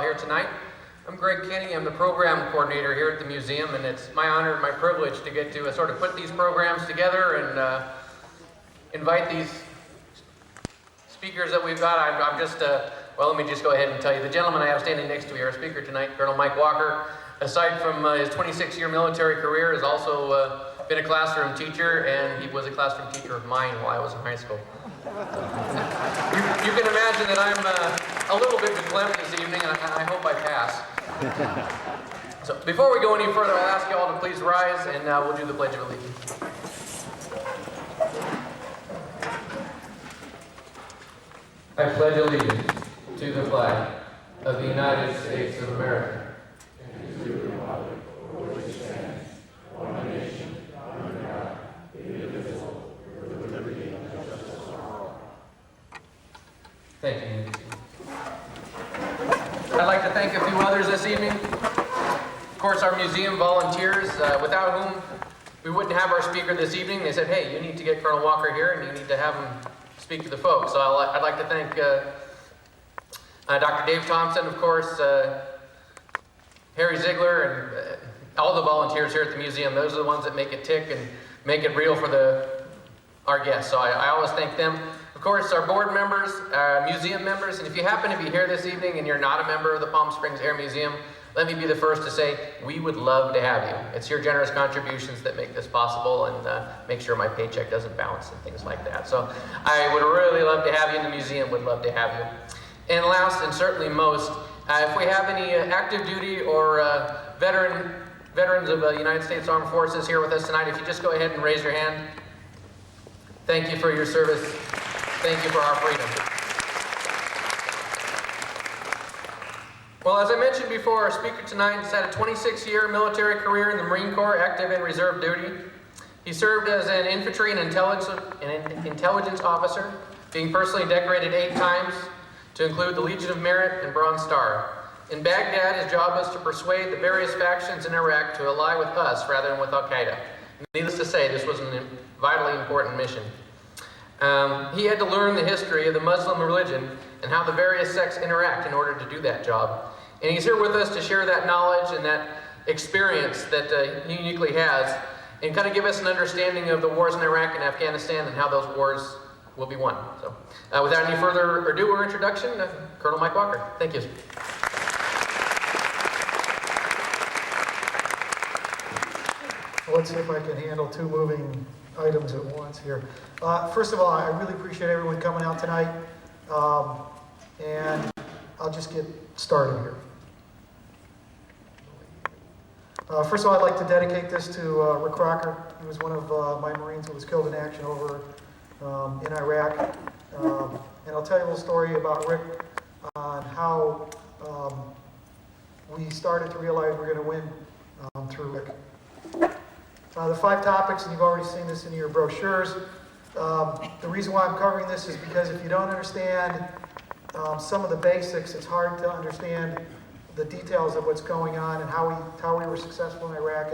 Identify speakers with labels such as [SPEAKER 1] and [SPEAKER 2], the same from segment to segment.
[SPEAKER 1] Here tonight. I'm Greg Kenny. I'm the program coordinator here at the museum, and it's my honor and my privilege to get to sort of put these programs together and invite these speakers that we've got. I'm just, well, let me just go ahead and tell you. The gentleman I have standing next to me, our speaker tonight, Colonel Mike Walker, aside from his 26-year military career, has also been a classroom teacher, and he was a classroom teacher of mine while I was in high school. You can imagine that I'm a little bit verklempt this evening, and I hope I pass. So before we go any further, I'll ask you all to please rise, and we'll do the Pledge of Allegiance. I pledge allegiance to the flag of the United States of America, and to the republic for which it stands, one nation, under God, indivisible, with liberty and justice for all. Thank you. I'd like to thank a few others this evening. Of course, our museum volunteers, without whom we wouldn't have our speaker this evening. They said, hey, you need to get Colonel Walker here, and you need to have him speak to the folks. So I'd like to thank Dr. Dave Thompson, of course, Harry Ziegler, and all the volunteers here at the museum. Those are the ones that make it tick and make it real for our guests. So I always thank them. Of course, our board members, museum members, and if you happen to be here this evening and you're not a member of the Palm Springs Air Museum, let me be the first to say, we would love to have you. It's your generous contributions that make this possible and make sure my paycheck doesn't bounce and things like that. So I would really love to have you, and the museum would love to have you. And last, and certainly most, if we have any active duty or veterans of the United States Armed Forces here with us tonight, if you just go ahead and raise your hand. Thank you for your service. Thank you for our freedom. Well, as I mentioned before, our speaker tonight has had a 26-year military career in the Marine Corps, active and reserve duty. He served as an infantry and intelligence officer, being personally decorated 8 times, to include the Legion of Merit and Bronze Star. In Baghdad, his job was to persuade the various factions in Iraq to ally with us rather than with Al-Qaeda. Needless to say, this was a vitally important mission. He had to learn the history of the Muslim religion and how the various sects interact in order to do that job. And he's here with us to share that knowledge and that experience that he uniquely has, and kind of give us an understanding of the wars in Iraq and Afghanistan and how those wars will be won. So, without any further ado or introduction, Colonel Mike Walker. Thank you.
[SPEAKER 2] Well, let's see if I can handle 2 moving items at once here. First of all, I really appreciate everyone coming out tonight, and I'll just get started here. First of all, I'd like to dedicate this to Rick Crocker. He was one of my Marines who was killed in action over in Iraq. And I'll tell you a little story about Rick on how we started to realize we're going to win through Rick. The 5 topics, and you've already seen this in your brochures. The reason why I'm covering this is because if you don't understand some of the basics, it's hard to understand the details of what's going on and how we were successful in Iraq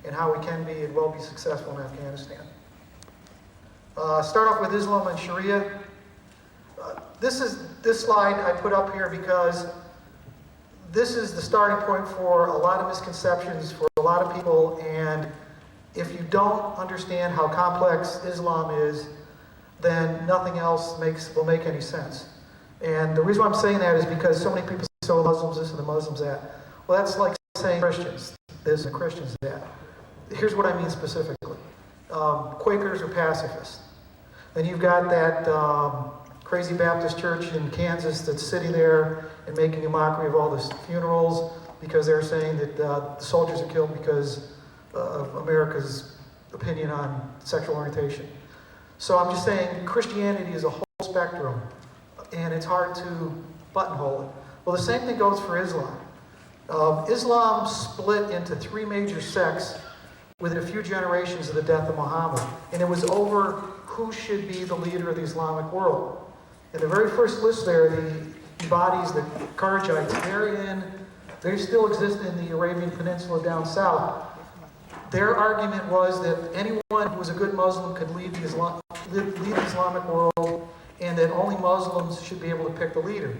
[SPEAKER 2] and how we can be and will be successful in Afghanistan. Start off with Islam and Sharia. This slide I put up here because this is the starting point for a lot of misconceptions for a lot of people, and if you don't understand how complex Islam is, then nothing else will make any sense. And the reason why I'm saying that is because so many people say, so Muslims this and the Muslims that. Well, that's like saying Christians this and Christians that. Here's what I mean specifically. Quakers are pacifists. Then you've got that crazy Baptist church in Kansas that's sitting there and making a mockery of all the funerals because they're saying that the soldiers are killed because of America's opinion on sexual orientation. So I'm just saying Christianity is a whole spectrum, and it's hard to buttonhole it. Well, the same thing goes for Islam. Islam split into 3 major sects within a few generations of the death of Muhammad, and it was over who should be the leader of the Islamic world. In the very first list there, the Ibadis, the Kharijites, they still exist in the Arabian Peninsula down south. Their argument was that anyone who was a good Muslim could lead the Islamic world, and that only Muslims should be able to pick the leader.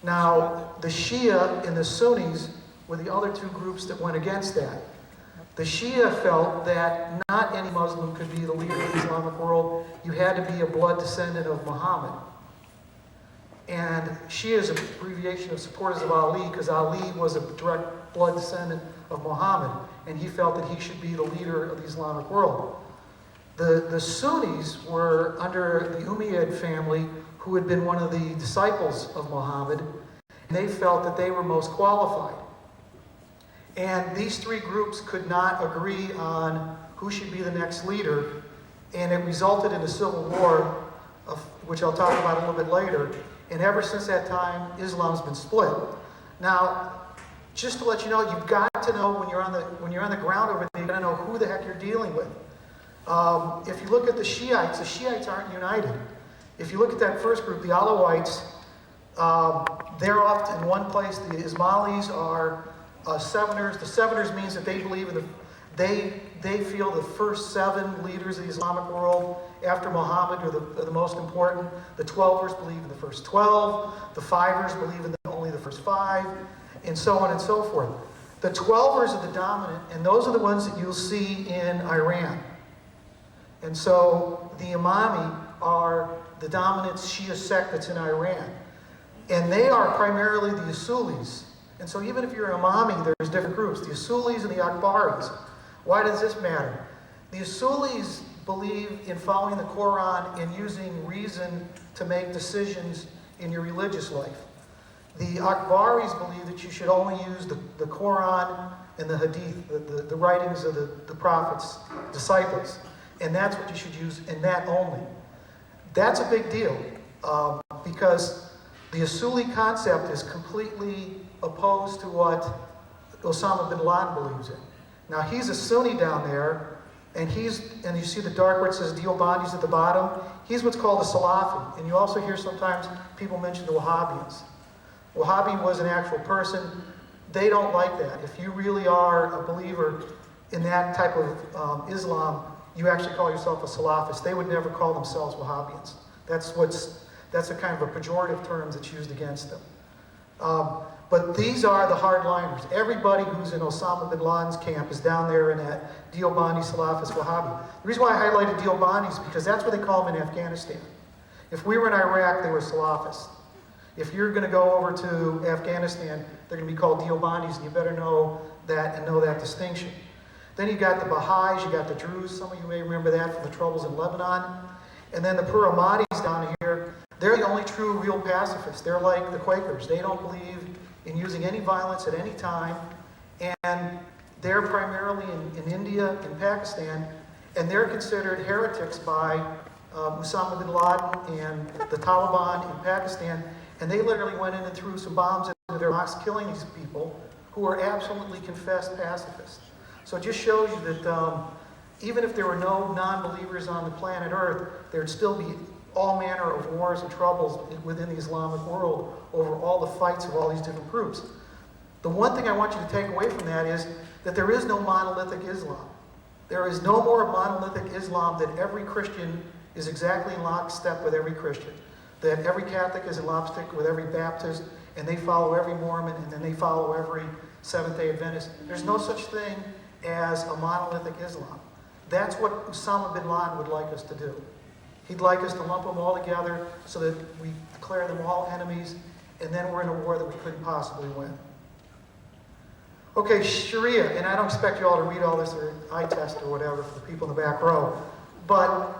[SPEAKER 2] Now, the Shia and the Sunnis were the other two groups that went against that. The Shia felt that not any Muslim could be the leader of the Islamic world. You had to be a blood descendant of Muhammad. And Shia is an abbreviation of supporters of Ali, because Ali was a direct blood descendant of Muhammad, and he felt that he should be the leader of the Islamic world. The Sunnis were under the Umayyad family, who had been one of the disciples of Muhammad, and they felt that they were most qualified. And these three groups could not agree on who should be the next leader, and it resulted in a civil war, which I'll talk about a little bit later. And ever since that time, Islam's been split. Now, just to let you know, you've got to know when you're on the ground over there, you've got to know who the heck you're dealing with. If you look at the Shiites aren't united. If you look at that first group, the Alawites, they're often in one place. The Ismailis are Seveners. The Seveners means that they believe in they feel the first 7 leaders of the Islamic world after Muhammad are the most important. The 12ers believe in the first 12. The 5ers believe in only the first 5, and so on and so forth. The 12ers are the dominant, and those are the ones that you'll see in Iran. And so the Imami are the dominant Shia sect that's in Iran. And they are primarily the Usulis. And so even if you're an Imami, there's different groups, the Usulis and the Akbaris. Why does this matter? The Usulis believe in following the Quran and using reason to make decisions in your religious life. The Akbaris believe that you should only use the Quran and the Hadith, the writings of the prophets, disciples. And that's what you should use, and that only. That's a big deal, because the Usuli concept is completely opposed to what Osama bin Laden believes in. Now, he's a Sunni down there, and you see the dark where it says Deobandis at the bottom. He's what's called a Salafi, and you also hear sometimes people mention the Wahhabis. Wahhabi was an actual person. They don't like that. If you really are a believer in that type of Islam, you actually call yourself a Salafist. They would never call themselves Wahhabians. That's a kind of a pejorative term that's used against them. But these are the hardliners. Everybody who's in Osama bin Laden's camp is down there in that Deobandi Salafist Wahhabi. The reason why I highlighted Deobandi is because that's what they call them in Afghanistan. If we were in Iraq, they were Salafists. If you're going to go over to Afghanistan, they're going to be called Deobandis, and you better know that and know that distinction. Then you got the Baha'is, you got the Druze. Some of you may remember that from the troubles in Lebanon. And then the Pur Ahmadis down here, they're the only true real pacifists. They're like the Quakers. They don't believe in using any violence at any time. And they're primarily in India and Pakistan. And they're considered heretics by Osama bin Laden and the Taliban in Pakistan. And they literally went in and threw some bombs into their mosques, killing these people who are absolutely confessed pacifists. So it just shows you that even if there were no non-believers on the planet Earth, there'd still be all manner of wars and troubles within the Islamic world over all the fights of all these different groups. The one thing I want you to take away from that is that there is no monolithic Islam. There is no more monolithic Islam that every Christian is exactly in lockstep with every Christian. That every Catholic is in lockstep with every Baptist, and they follow every Mormon, and then they follow every Seventh-day Adventist. There's no such thing as a monolithic Islam. That's what Osama bin Laden would like us to do. He'd like us to lump them all together so that we declare them all enemies, and then we're in a war that we couldn't possibly win. Okay, Sharia, and I don't expect you all to read all this or eye test or whatever for the people in the back row, but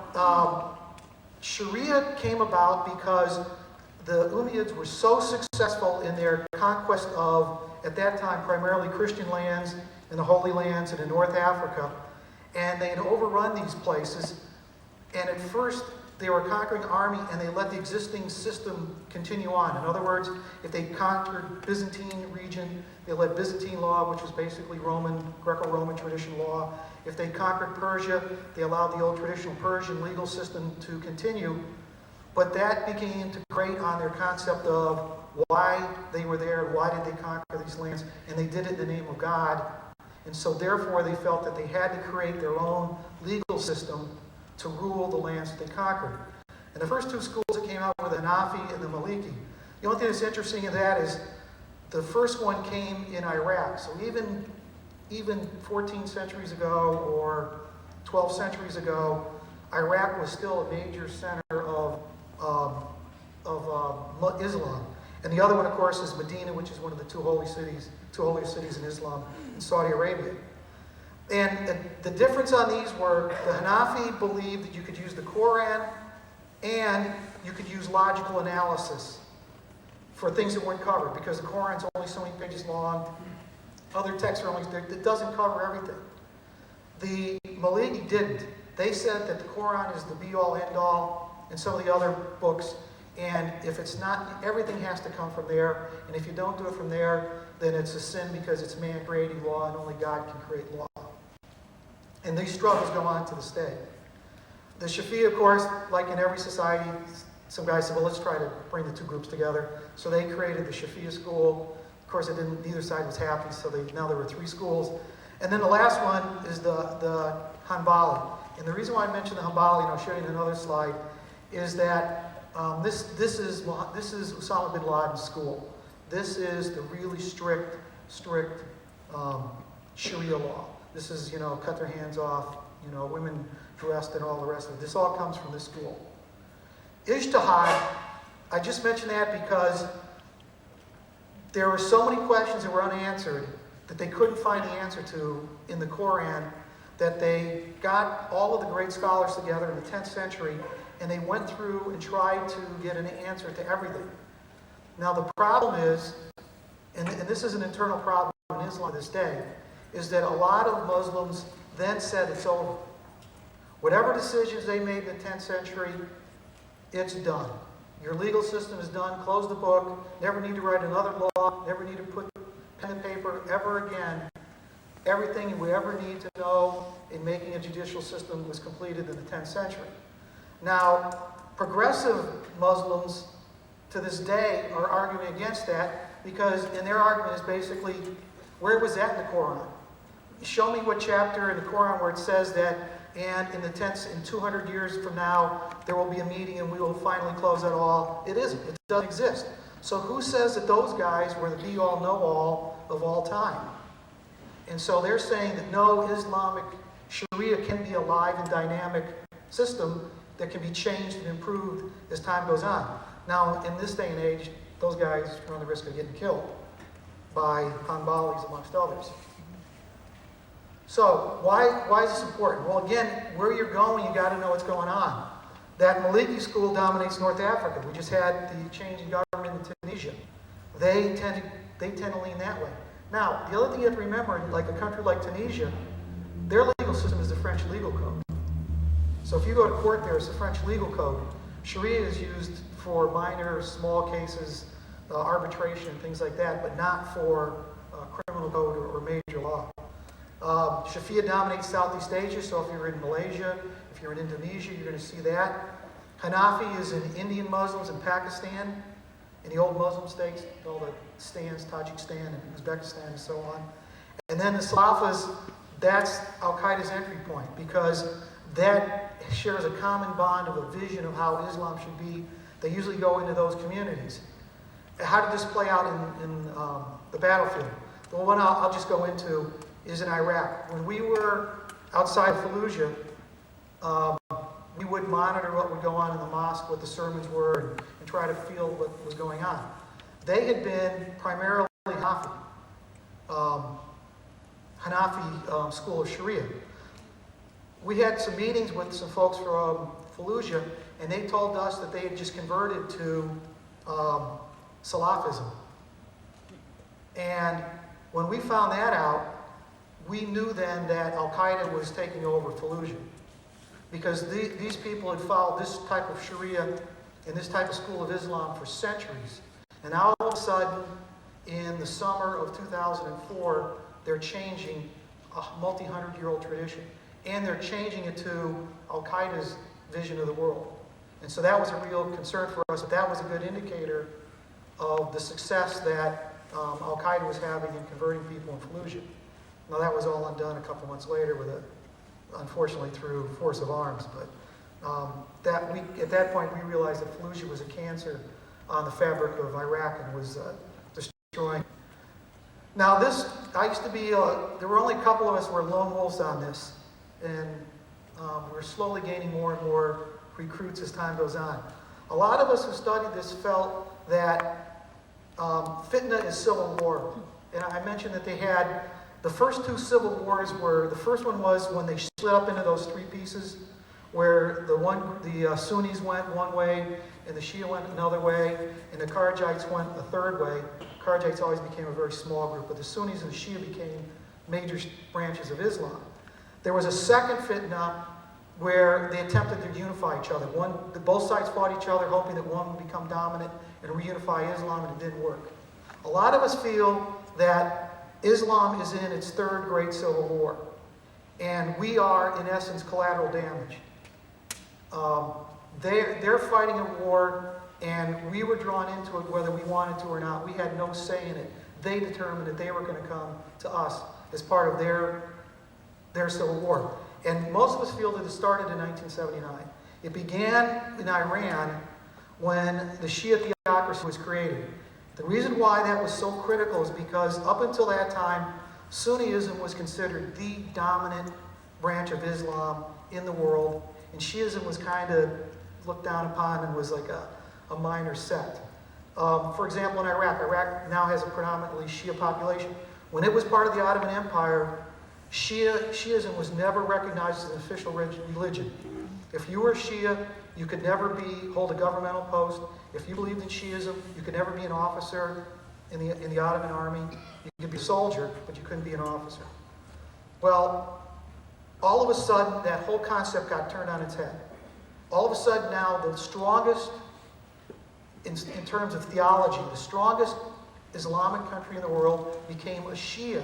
[SPEAKER 2] Sharia came about because the Umayyads were so successful in their conquest of, at that time, primarily Christian lands in the Holy Lands and in North Africa, and they had overrun these places, and at first they were a conquering army and they let the existing system continue on. In other words, if they conquered Byzantine region, they let Byzantine law, which was basically Greco-Roman tradition law. If they conquered Persia, they allowed the old traditional Persian legal system to continue, but that began to grate on their concept of why they were there, why did they conquer these lands, and they did it in the name of God. And so therefore they felt that they had to create their own legal system to rule the lands that they conquered. And the first two schools that came out were the Hanafi and the Maliki. The only thing that's interesting in that is the first one came in Iraq. So even 14 centuries ago or 12 centuries ago, Iraq was still a major center of Islam. And the other one, of course, is Medina, which is one of the two holiest cities in Islam, in Saudi Arabia. And the difference on these were the Hanafi believed that you could use the Quran and you could use logical analysis for things that weren't covered, because the Quran's only so many pages long. Other texts are only, it doesn't cover everything. The Maliki didn't. They said that the Quran is the be-all, end-all, and some of the other books, and if it's not, everything has to come from there, and if you don't do it from there, then it's a sin because it's man creating law, and only God can create law. And these struggles go on to this day. The Shafi'i, of course, like in every society, some guys said, well, let's try to bring the two groups together. So they created the Shafi'i school. Of course, it didn't, neither side was happy, so now there were 3 schools. And then the last one is the Hanbali. And the reason why I mentioned the Hanbali, and I'll show you in another slide, is that this is Osama bin Laden's school. This is the really strict Sharia law. This is, cut their hands off, women dressed and all the rest of it. This all comes from this school. Ijtihad, I just mentioned that because there were so many questions that were unanswered that they couldn't find the answer to in the Quran, that they got all of the great scholars together in the 10th century and they went through and tried to get an answer to everything. Now the problem is, and this is an internal problem in Islam to this day, is that a lot of Muslims then said it's over. Whatever decisions they made in the 10th century, it's done. Your legal system is done, close the book, never need to write another law, never need to put pen and paper ever again. Everything we ever need to know in making a judicial system was completed in the 10th century. Now, progressive Muslims to this day are arguing against that because, and their argument is basically, where was that in the Quran? Show me what chapter in the Quran where it says that, and in 200 years from now, there will be a meeting and we will finally close it all. It isn't. It doesn't exist. So who says that those guys were the be-all, know-all of all time? And so they're saying that no, Islamic Sharia can be a live and dynamic system that can be changed and improved as time goes on. Now, in this day and age, those guys run the risk of getting killed by Hanbalis, amongst others. So why is this important? Well, again, where you're going, you got to know what's going on. That Maliki school dominates North Africa. We just had the change in government in Tunisia. They tend to lean that way. Now, the other thing you have to remember, like a country like Tunisia, their legal system is the French legal code. So if you go to court there, it's the French legal code. Sharia is used for minor, small cases, arbitration, things like that, but not for criminal code or major law. Shafi'a dominates Southeast Asia, so if you're in Malaysia, if you're in Indonesia, you're going to see that. Hanafi is in Indian Muslims in Pakistan, in the old Muslim states, all the stands, Tajikistan and Uzbekistan and so on. And then the Salafis, that's Al-Qaeda's entry point, because that shares a common bond of a vision of how Islam should be. They usually go into those communities. How did this play out in the battlefield? The one I'll just go into is in Iraq. When we were outside Fallujah, we would monitor what would go on in the mosque, what the sermons were, and try to feel what was going on. They had been primarily Hanafi school of Sharia. We had some meetings with some folks from Fallujah, and they told us that they had just converted to Salafism. And when we found that out, we knew then that Al-Qaeda was taking over Fallujah. Because these people had followed this type of Sharia and this type of school of Islam for centuries. And now all of a sudden, in the summer of 2004, they're changing a multi-hundred-year-old tradition. And they're changing it to Al-Qaeda's vision of the world. And so that was a real concern for us. That was a good indicator of the success that Al-Qaeda was having in converting people in Fallujah. Now that was all undone a couple months later unfortunately through force of arms. But at that point we realized that Fallujah was a cancer on the fabric of Iraq and was destroying. Now this, I used to be, there were only a couple of us who were lone wolves on this, and we're slowly gaining more and more recruits as time goes on. A lot of us who studied this felt that fitna is civil war. And I mentioned that they had, the first two civil wars were, the first one was when they split up into those three pieces, where the Sunnis went one way, and the Shia went another way, and the Kharijites went a third way. Kharijites always became a very small group, but the Sunnis and the Shia became major branches of Islam. There was a second fitna where they attempted to unify each other. Both sides fought each other, hoping that one would become dominant and reunify Islam, and it didn't work. A lot of us feel that Islam is in its third great civil war, and we are, in essence, collateral damage. They're fighting a war, and we were drawn into it whether we wanted to or not. We had no say in it. They determined that they were going to come to us as part of their civil war. And most of us feel that it started in 1979. It began in Iran when the Shia theocracy was created. The reason why that was so critical is because up until that time, Sunniism was considered the dominant branch of Islam in the world, and Shiism was kind of looked down upon and was like a minor sect. For example, in Iraq now has a predominantly Shia population. When it was part of the Ottoman Empire, Shiism was never recognized as an official religion. If you were Shia, you could never hold a governmental post. If you believed in Shiism, you could never be an officer in the Ottoman army. You could be a soldier, but you couldn't be an officer. Well, all of a sudden, that whole concept got turned on its head. All of a sudden now, the strongest, in terms of theology, the strongest Islamic country in the world became a Shia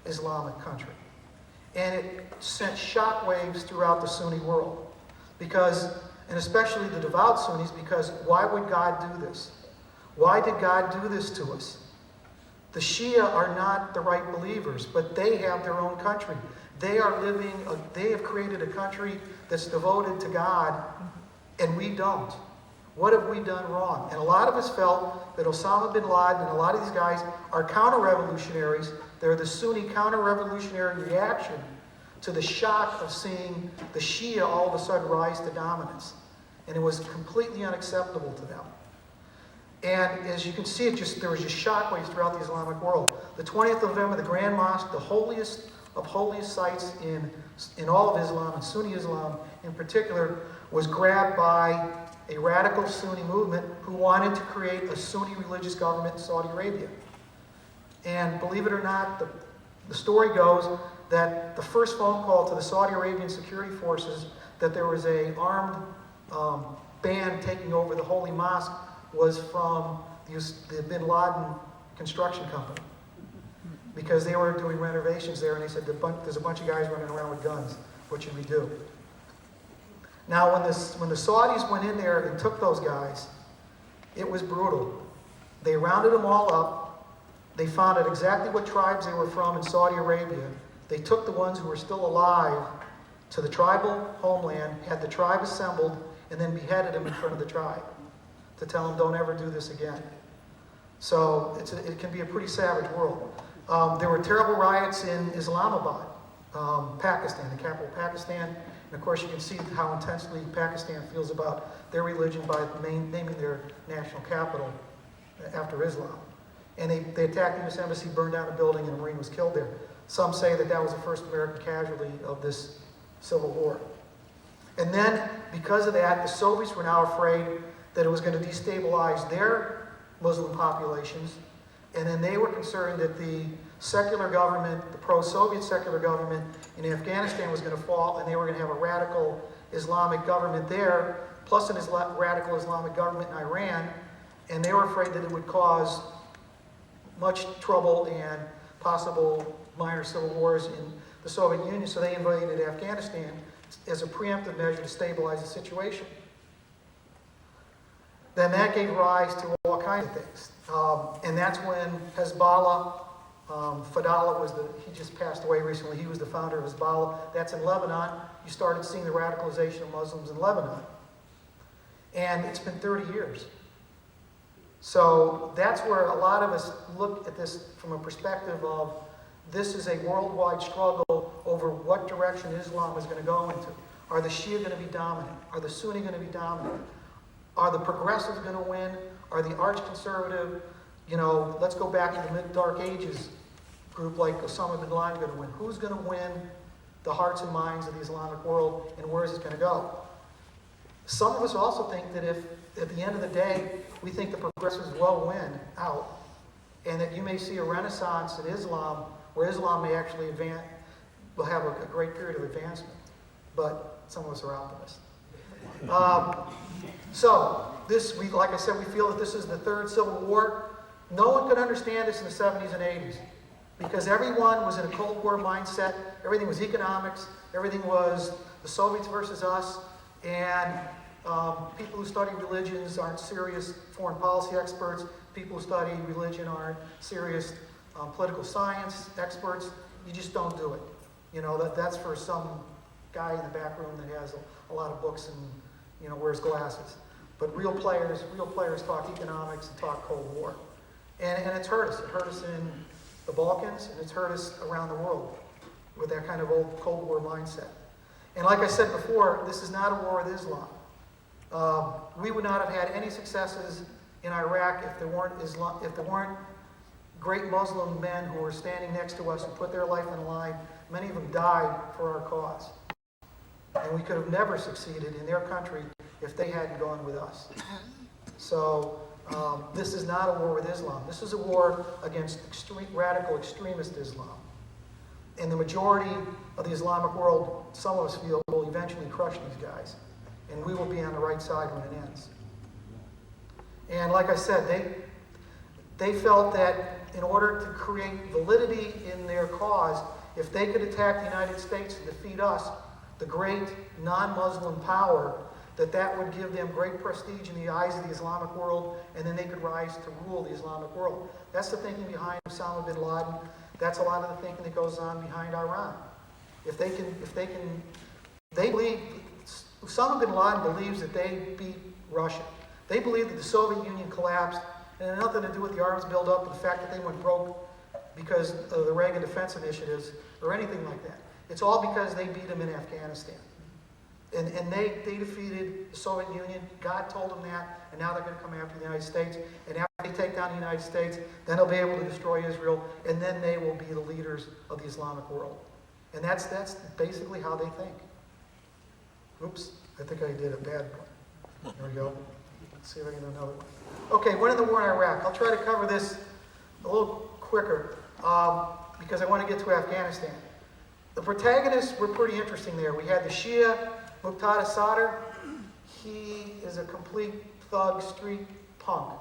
[SPEAKER 2] Islamic country. And it sent shockwaves throughout the Sunni world. And especially the devout Sunnis, because why would God do this? Why did God do this to us? The Shia are not the right believers, but they have their own country. They have created a country that's devoted to God, and we don't. What have we done wrong? And a lot of us felt that Osama bin Laden and a lot of these guys are counter-revolutionaries. They're the Sunni counter-revolutionary reaction to the shock of seeing the Shia all of a sudden rise to dominance. And it was completely unacceptable to them. And as you can see, there was just shockwaves throughout the Islamic world. The 20th of November, the Grand Mosque, the holiest of holiest sites in all of Islam, and Sunni Islam in particular, was grabbed by a radical Sunni movement who wanted to create a Sunni religious government in Saudi Arabia. And believe it or not, the story goes that the first phone call to the Saudi Arabian security forces that there was an armed band taking over the Holy Mosque was from the bin Laden construction company. Because they were doing renovations there, and they said, there's a bunch of guys running around with guns. What should we do? Now, when the Saudis went in there and took those guys, it was brutal. They rounded them all up. They found out exactly what tribes they were from in Saudi Arabia. They took the ones who were still alive to the tribal homeland, had the tribe assembled, and then beheaded them in front of the tribe to tell them, don't ever do this again. So it can be a pretty savage world. There were terrible riots in Islamabad, Pakistan, the capital of Pakistan. And of course, you can see how intensely Pakistan feels about their religion by naming their national capital after Islam. And they attacked the U.S. Embassy, burned down a building, and a Marine was killed there. Some say that was the first American casualty of this civil war. And then, because of that, the Soviets were now afraid that it was going to destabilize their Muslim populations. And then they were concerned that the secular government, the pro-Soviet secular government in Afghanistan was going to fall, and they were going to have a radical Islamic government there, plus a radical Islamic government in Iran. And they were afraid that it would cause much trouble and possible minor civil wars in the Soviet Union, so they invaded Afghanistan as a preemptive measure to stabilize the situation. Then that gave rise to all kinds of things. And that's when Hezbollah, Fadallah he just passed away recently. He was the founder of Hezbollah. That's in Lebanon. You started seeing the radicalization of Muslims in Lebanon. And it's been 30 years. So that's where a lot of us look at this from a perspective of this is a worldwide struggle over what direction Islam is going to go into. Are the Shia going to be dominant? Are the Sunni going to be dominant? Are the progressives going to win? Are the arch-conservative, let's go back to the mid-dark ages group like Osama bin Laden going to win? Who's going to win the hearts and minds of the Islamic world, and where is it going to go? Some of us also think that if, at the end of the day, we think the progressives will win out, and that you may see a renaissance in Islam, where Islam may actually will have a great period of advancement. But some of us are optimists. Like I said, we feel that this is the third civil war. No one could understand this in the 70s and 80s, because everyone was in a Cold War mindset. Everything was economics. Everything was the Soviets versus us. And people who study religions aren't serious foreign policy experts. People who study religion aren't serious political science experts. You just don't do it. That's for some guy in the back room that has a lot of books and wears glasses. But real players talk economics and talk Cold War. And it's hurt us. It hurt us in the Balkans, and it's hurt us around the world with that kind of old Cold War mindset. And like I said before, this is not a war with Islam. We would not have had any successes in Iraq if there weren't great Muslim men who were standing next to us and put their life on the line. Many of them died for our cause. And we could have never succeeded in their country if they hadn't gone with us. So this is not a war with Islam. This is a war against radical extremist Islam. And the majority of the Islamic world, some of us feel, will eventually crush these guys. And we will be on the right side when it ends. And like I said, they felt that in order to create validity in their cause, if they could attack the United States and defeat us, the great non-Muslim power, that would give them great prestige in the eyes of the Islamic world, and then they could rise to rule the Islamic world. That's the thinking behind Osama bin Laden. That's a lot of the thinking that goes on behind Iran. They believe, Osama bin Laden believes that they beat Russia. They believe that the Soviet Union collapsed, and it had nothing to do with the arms buildup and the fact that they went broke because of the Reagan defense initiatives or anything like that. It's all because they beat them in Afghanistan. And they defeated the Soviet Union. God told them that, and now they're going to come after the United States. And after they take down the United States, then they'll be able to destroy Israel, and then they will be the leaders of the Islamic world. And that's basically how they think. Oops, I think I did a bad one. There we go. Let's see if I can do another one. Okay, winning the war in Iraq. I'll try to cover this a little quicker because I want to get to Afghanistan. The protagonists were pretty interesting there. We had the Shia, Muqtada Sadr. He is a complete thug, street punk.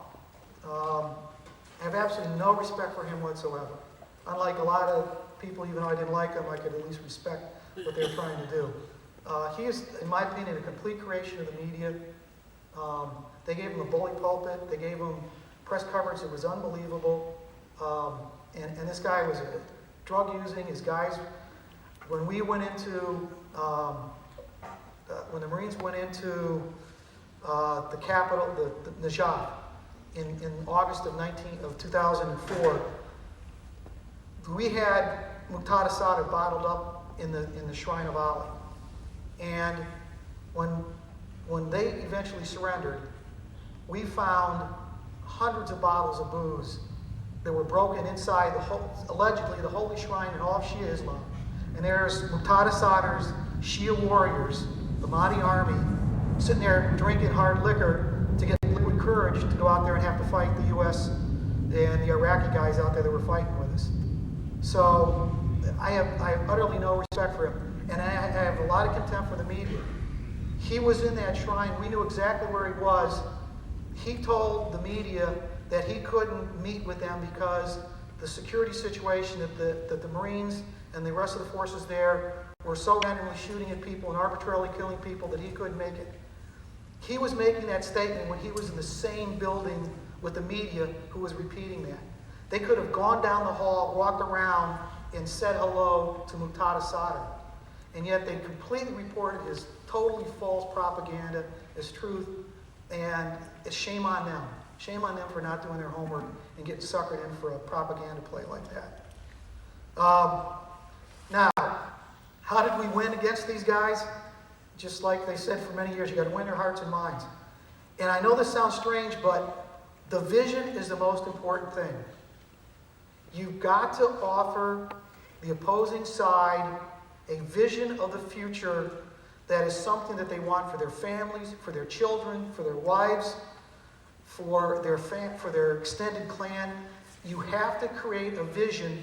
[SPEAKER 2] I have absolutely no respect for him whatsoever. Unlike a lot of people, even though I didn't like him, I could at least respect what they were trying to do. He is, in my opinion, a complete creation of the media. They gave him a bully pulpit. They gave him press coverage that was unbelievable. And this guy was drug using. His guys, when we went into, when the Marines went into the capital, the Najaf, in August of 2004, we had Muqtada Sadr bottled up in the Shrine of Ali. And when they eventually surrendered, we found hundreds of bottles of booze that were broken inside allegedly the holy shrine in all of Shia Islam. And there's Muqtada Sadr's Shia warriors, the Mahdi army, sitting there drinking hard liquor to get liquid courage to go out there and have to fight the U.S. and the Iraqi guys out there that were fighting with us. So I have utterly no respect for him. And I have a lot of contempt for the media. He was in that shrine. We knew exactly where he was. He told the media that he couldn't meet with them because the security situation, that the Marines and the rest of the forces there were so randomly shooting at people and arbitrarily killing people that he couldn't make it. He was making that statement when he was in the same building with the media who was repeating that. They could have gone down the hall, walked around, and said hello to Muqtada Sadr. And yet they completely reported his totally false propaganda as truth, and it's shame on them. Shame on them for not doing their homework and getting suckered in for a propaganda play like that. Now, how did we win against these guys? Just like they said for many years, you got to win their hearts and minds. And I know this sounds strange, but the vision is the most important thing. You've got to offer the opposing side a vision of the future that is something that they want for their families, for their children, for their wives, for their extended clan. You have to create a vision,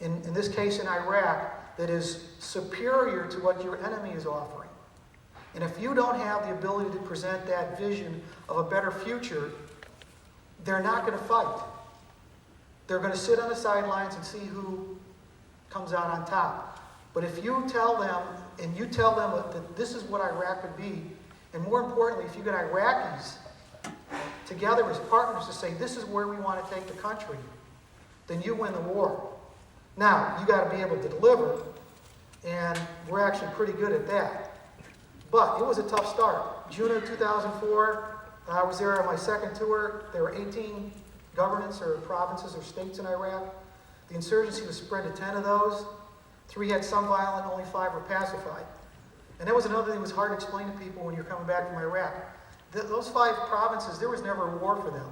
[SPEAKER 2] in this case in Iraq, that is superior to what your enemy is offering. And if you don't have the ability to present that vision of a better future, they're not going to fight. They're going to sit on the sidelines and see who comes out on top. But if you tell them, and you tell them that this is what Iraq could be, and more importantly, if you get Iraqis together as partners to say, this is where we want to take the country, then you win the war. Now, you got to be able to deliver, and we're actually pretty good at that. But it was a tough start. June of 2004, I was there on my second tour. There were 18 governments or provinces or states in Iraq. The insurgency was spread to 10 of those. 3 had some violent, only 5 were pacified. And that was another thing that was hard to explain to people when you're coming back from Iraq. Those 5 provinces, there was never a war for them.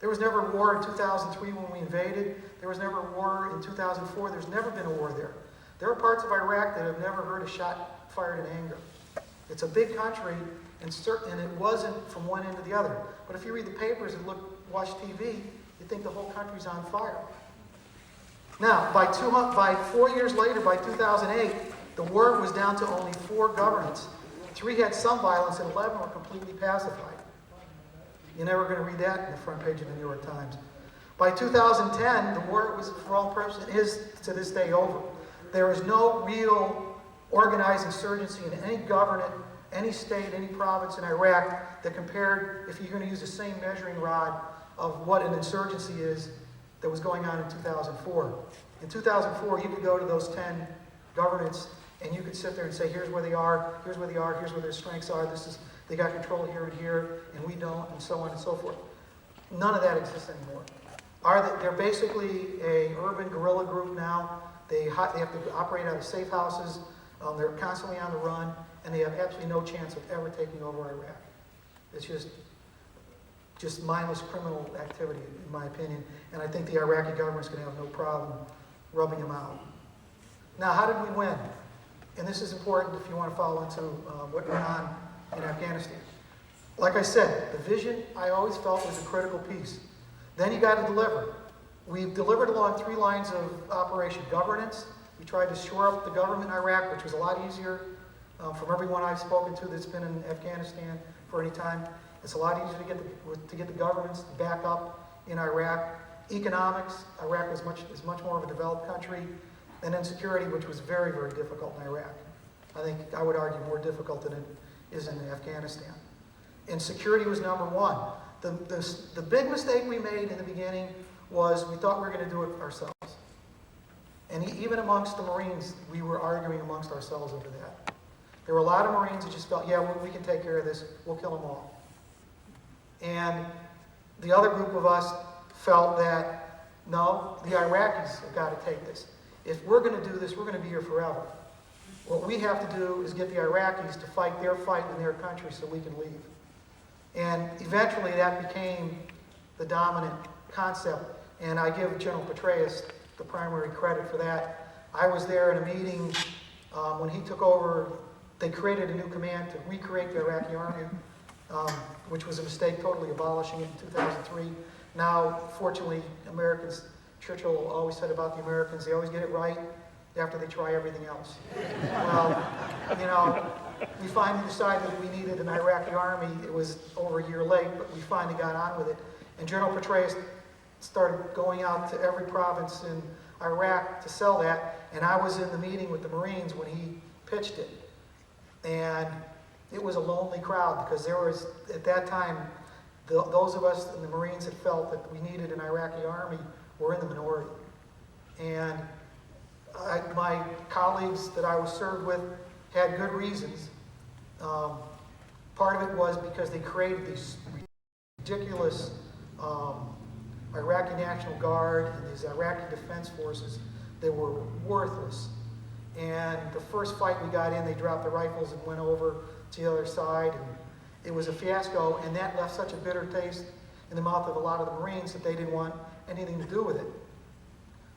[SPEAKER 2] There was never a war in 2003 when we invaded. There was never a war in 2004. There's never been a war there. There are parts of Iraq that have never heard a shot fired in anger. It's a big country, and it wasn't from one end to the other. But if you read the papers and watch TV, you think the whole country's on fire. Now, by 4 years later, by 2008, the war was down to only 4 governments. 3 had some violence, and 11 were completely pacified. You're never going to read that in the front page of the New York Times. By 2010, the war was, for all purposes, is to this day over. There is no real organized insurgency in any government, any state, any province in Iraq that compared, if you're going to use the same measuring rod of what an insurgency is, that was going on in 2004. In 2004, you could go to those 10 governments and you could sit there and say, here's where they are, here's where they are, here's where their strengths are, they got control here and here, and we don't, and so on and so forth. None of that exists anymore. They're basically a urban guerrilla group now. They have to operate out of safe houses. They're constantly on the run, and they have absolutely no chance of ever taking over Iraq. It's just mindless criminal activity, in my opinion, and I think the Iraqi government's going to have no problem rubbing them out. Now, how did we win? And this is important if you want to follow into what went on in Afghanistan. Like I said, the vision I always felt was a critical piece. Then you got to deliver. We've delivered along 3 lines of operation. Governance, we tried to shore up the government in Iraq, which was a lot easier from everyone I've spoken to that's been in Afghanistan for any time. It's a lot easier to get the governments back up in Iraq. Economics, Iraq is much more of a developed country. And then security, which was very, very difficult in Iraq. I think I would argue more difficult than it is in Afghanistan. And security was number 1. The big mistake we made in the beginning was we thought we were going to do it ourselves. And even amongst the Marines, we were arguing amongst ourselves over that. There were a lot of Marines that just felt, yeah, we can take care of this, we'll kill them all. And the other group of us felt that, no, the Iraqis have got to take this. If we're going to do this, we're going to be here forever. What we have to do is get the Iraqis to fight their fight in their country so we can leave. And eventually that became the dominant concept. And I give General Petraeus the primary credit for that. I was there in a meeting when he took over. They created a new command to recreate the Iraqi army, which was a mistake, totally abolishing it in 2003. Now, fortunately, Americans, Churchill always said about the Americans, they always get it right after they try everything else. Well, we finally decided we needed an Iraqi army. It was over a year late, but we finally got on with it. And General Petraeus started going out to every province in Iraq to sell that. And I was in the meeting with the Marines when he pitched it. And it was a lonely crowd because there was, at that time, those of us in the Marines that felt that we needed an Iraqi army were in the minority. And my colleagues that I was served with had good reasons. Part of it was because they created these ridiculous Iraqi National Guard and these Iraqi Defense Forces, they were worthless. And the first fight we got in, they dropped the rifles and went over to the other side, and it was a fiasco, and that left such a bitter taste in the mouth of a lot of the Marines that they didn't want anything to do with it.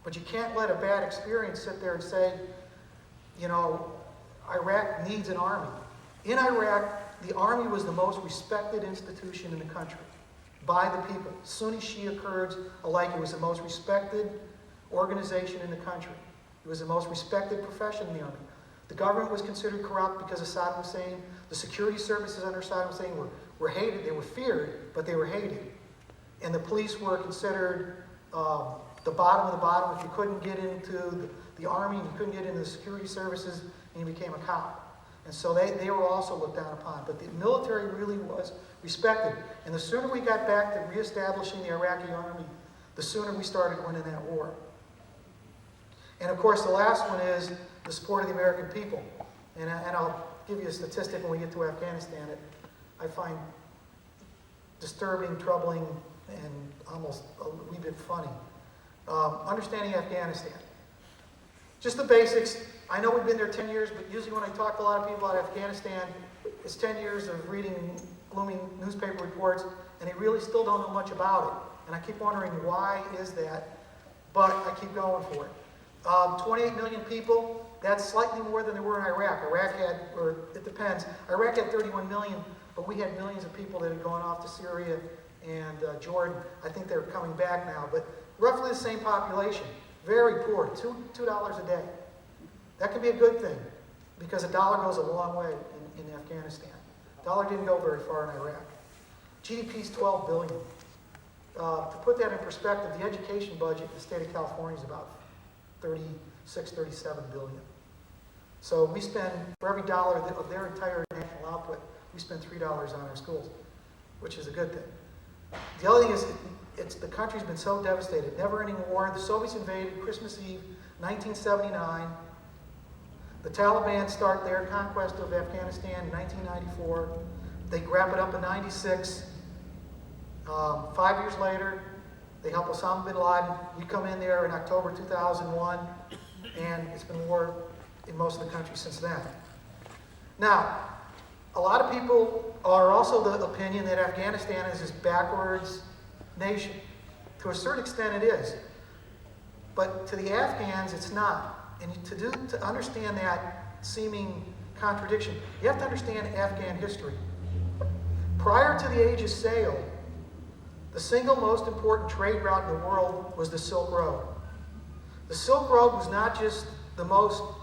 [SPEAKER 2] But you can't let a bad experience sit there and say, you know, Iraq needs an army. In Iraq, the army was the most respected institution in the country by the people. Sunni, Shia, Kurds alike, it was the most respected organization in the country. It was the most respected profession in the army. The government was considered corrupt because of Saddam Hussein. The security services under Saddam Hussein were hated. They were feared, but they were hated. And the police were considered the bottom of the bottom. If you couldn't get into the army, you couldn't get into the security services, and you became a cop. And so they were also looked down upon. But the military really was respected. And the sooner we got back to reestablishing the Iraqi army, the sooner we started winning that war. And of course, the last one is the support of the American people. And I'll give you a statistic when we get to Afghanistan that I find disturbing, troubling, and almost a wee bit funny. Understanding Afghanistan. Just the basics. I know we've been there 10 years, but usually when I talk to a lot of people about Afghanistan, it's 10 years of reading gloomy newspaper reports, and they really still don't know much about it. And I keep wondering, why is that? But I keep going for it. 28 million people, that's slightly more than there were in Iraq. Iraq had, or it depends, Iraq had 31 million, but we had millions of people that had gone off to Syria and Jordan. I think they're coming back now, but roughly the same population. Very poor, $2 a day. That could be a good thing, because a dollar goes a long way in Afghanistan. Dollar didn't go very far in Iraq. GDP is $12 billion. To put that in perspective, the education budget in the state of California is about 36, 37 billion. So we spend, for every dollar of their entire national output, we spend $3 on our schools, which is a good thing. The other thing is, the country's been so devastated. Never-ending war. The Soviets invaded Christmas Eve, 1979. The Taliban start their conquest of Afghanistan in 1994. They wrap it up in 96. 5 years later, they help Osama bin Laden. We come in there in October 2001, and it's been war in most of the country since then. Now, a lot of people are also the opinion that Afghanistan is this backwards nation. To a certain extent it is. But to the Afghans, it's not. And to understand that seeming contradiction, you have to understand Afghan history. Prior to the age of sail, the single most important trade route in the world was the Silk Road. The Silk Road was not just the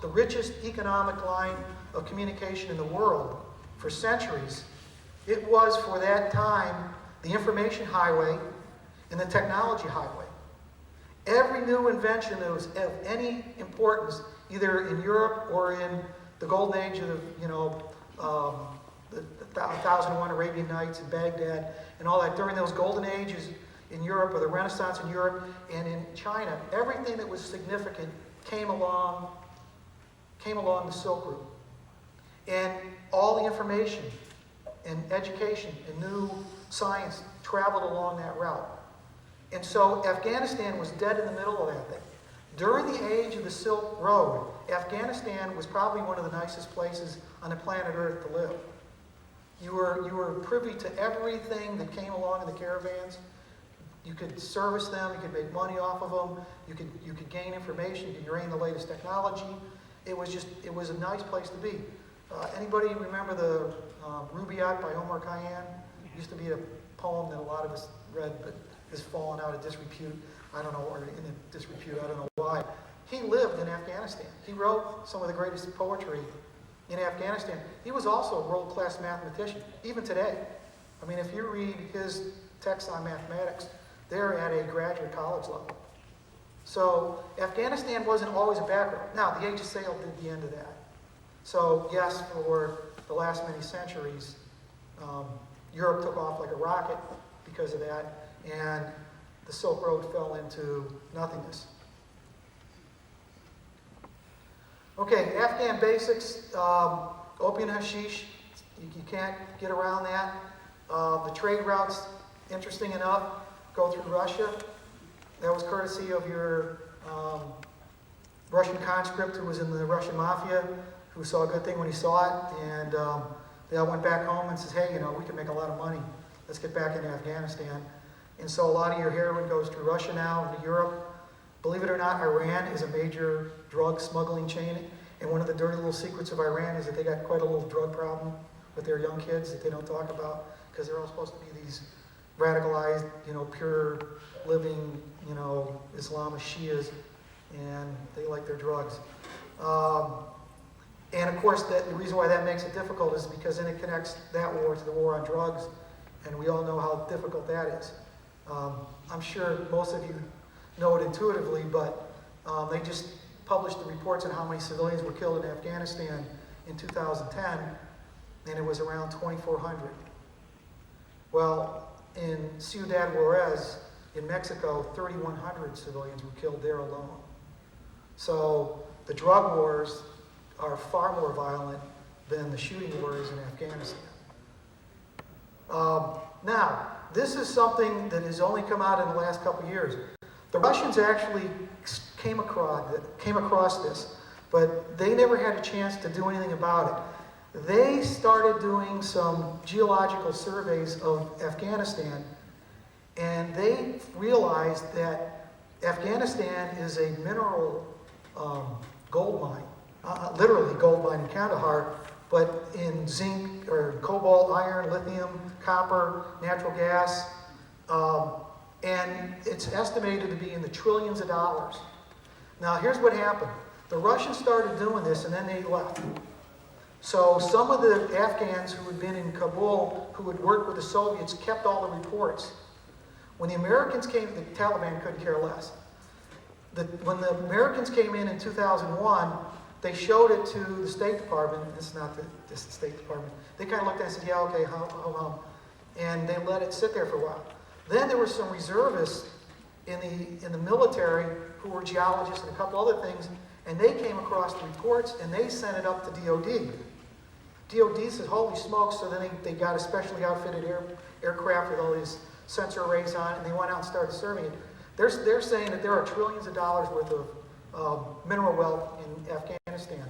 [SPEAKER 2] richest economic line of communication in the world for centuries. It was, for that time, the information highway and the technology highway. Every new invention that was of any importance, either in Europe or in the golden age of the 1001 Arabian Nights in Baghdad and all that, during those golden ages in Europe, or the Renaissance in Europe and in China, everything that was significant came along the Silk Route. And all the information and education and new science traveled along that route. And so Afghanistan was dead in the middle of that thing. During the age of the Silk Road, Afghanistan was probably one of the nicest places on the planet Earth to live. You were privy to everything that came along in the caravans. You could service them, you could make money off of them, you could gain information, you could gain the latest technology. It was a nice place to be. Anybody remember the Rubaiyat by Omar Khayyam? It used to be a poem that a lot of us read, but has fallen out of disrepute. I don't know, or in disrepute, I don't know why. He lived in Afghanistan. He wrote some of the greatest poetry in Afghanistan. He was also a world-class mathematician, even today. I mean, if you read his texts on mathematics, they're at a graduate college level. So Afghanistan wasn't always a background. Now, the age of sail did the end of that. So yes, for the last many centuries, Europe took off like a rocket because of that, and the Silk Road fell into nothingness. Okay, Afghan basics, opium and hashish, you can't get around that. The trade routes, interesting enough, go through Russia. That was courtesy of your Russian conscript who was in the Russian mafia, who saw a good thing when he saw it, and they all went back home and says, hey, you know, we can make a lot of money. Let's get back into Afghanistan. And so a lot of your heroin goes through Russia now, into Europe. Believe it or not, Iran is a major drug smuggling chain, and one of the dirty little secrets of Iran is that they got quite a little drug problem with their young kids that they don't talk about, because they're all supposed to be these radicalized, you know, pure living, you know, Islamist Shias, and they like their drugs. And of course, the reason why that makes it difficult is because then it connects that war to the war on drugs, and we all know how difficult that is. I'm sure most of you know it intuitively, but they just published the reports on how many civilians were killed in Afghanistan in 2010, and it was around 2,400. Well, in Ciudad Juarez, in Mexico, 3,100 civilians were killed there alone. So the drug wars are far more violent than the shooting wars in Afghanistan. Now, this is something that has only come out in the last couple of years. The Russians actually came across this, but they never had a chance to do anything about it. They started doing some geological surveys of Afghanistan, and they realized that Afghanistan is a mineral gold mine, literally gold mine in Kandahar, but in zinc or cobalt, iron, lithium, copper, natural gas, and it's estimated to be in the trillions of dollars. Now, here's what happened. The Russians started doing this, and then they left. So some of the Afghans who had been in Kabul, who had worked with the Soviets, kept all the reports. When the Americans came, the Taliban couldn't care less. When the Americans came in 2001, they showed it to the State Department. It's not just the State Department. They kind of looked at it and said, yeah, okay, and they let it sit there for a while. Then there were some reservists in the military who were geologists and a couple other things, and they came across the reports and they sent it up to DOD. DOD said, holy smokes, so then they got a specially outfitted aircraft with all these sensor arrays on it, and they went out and started surveying it. They're saying that there are trillions of dollars worth of mineral wealth in Afghanistan.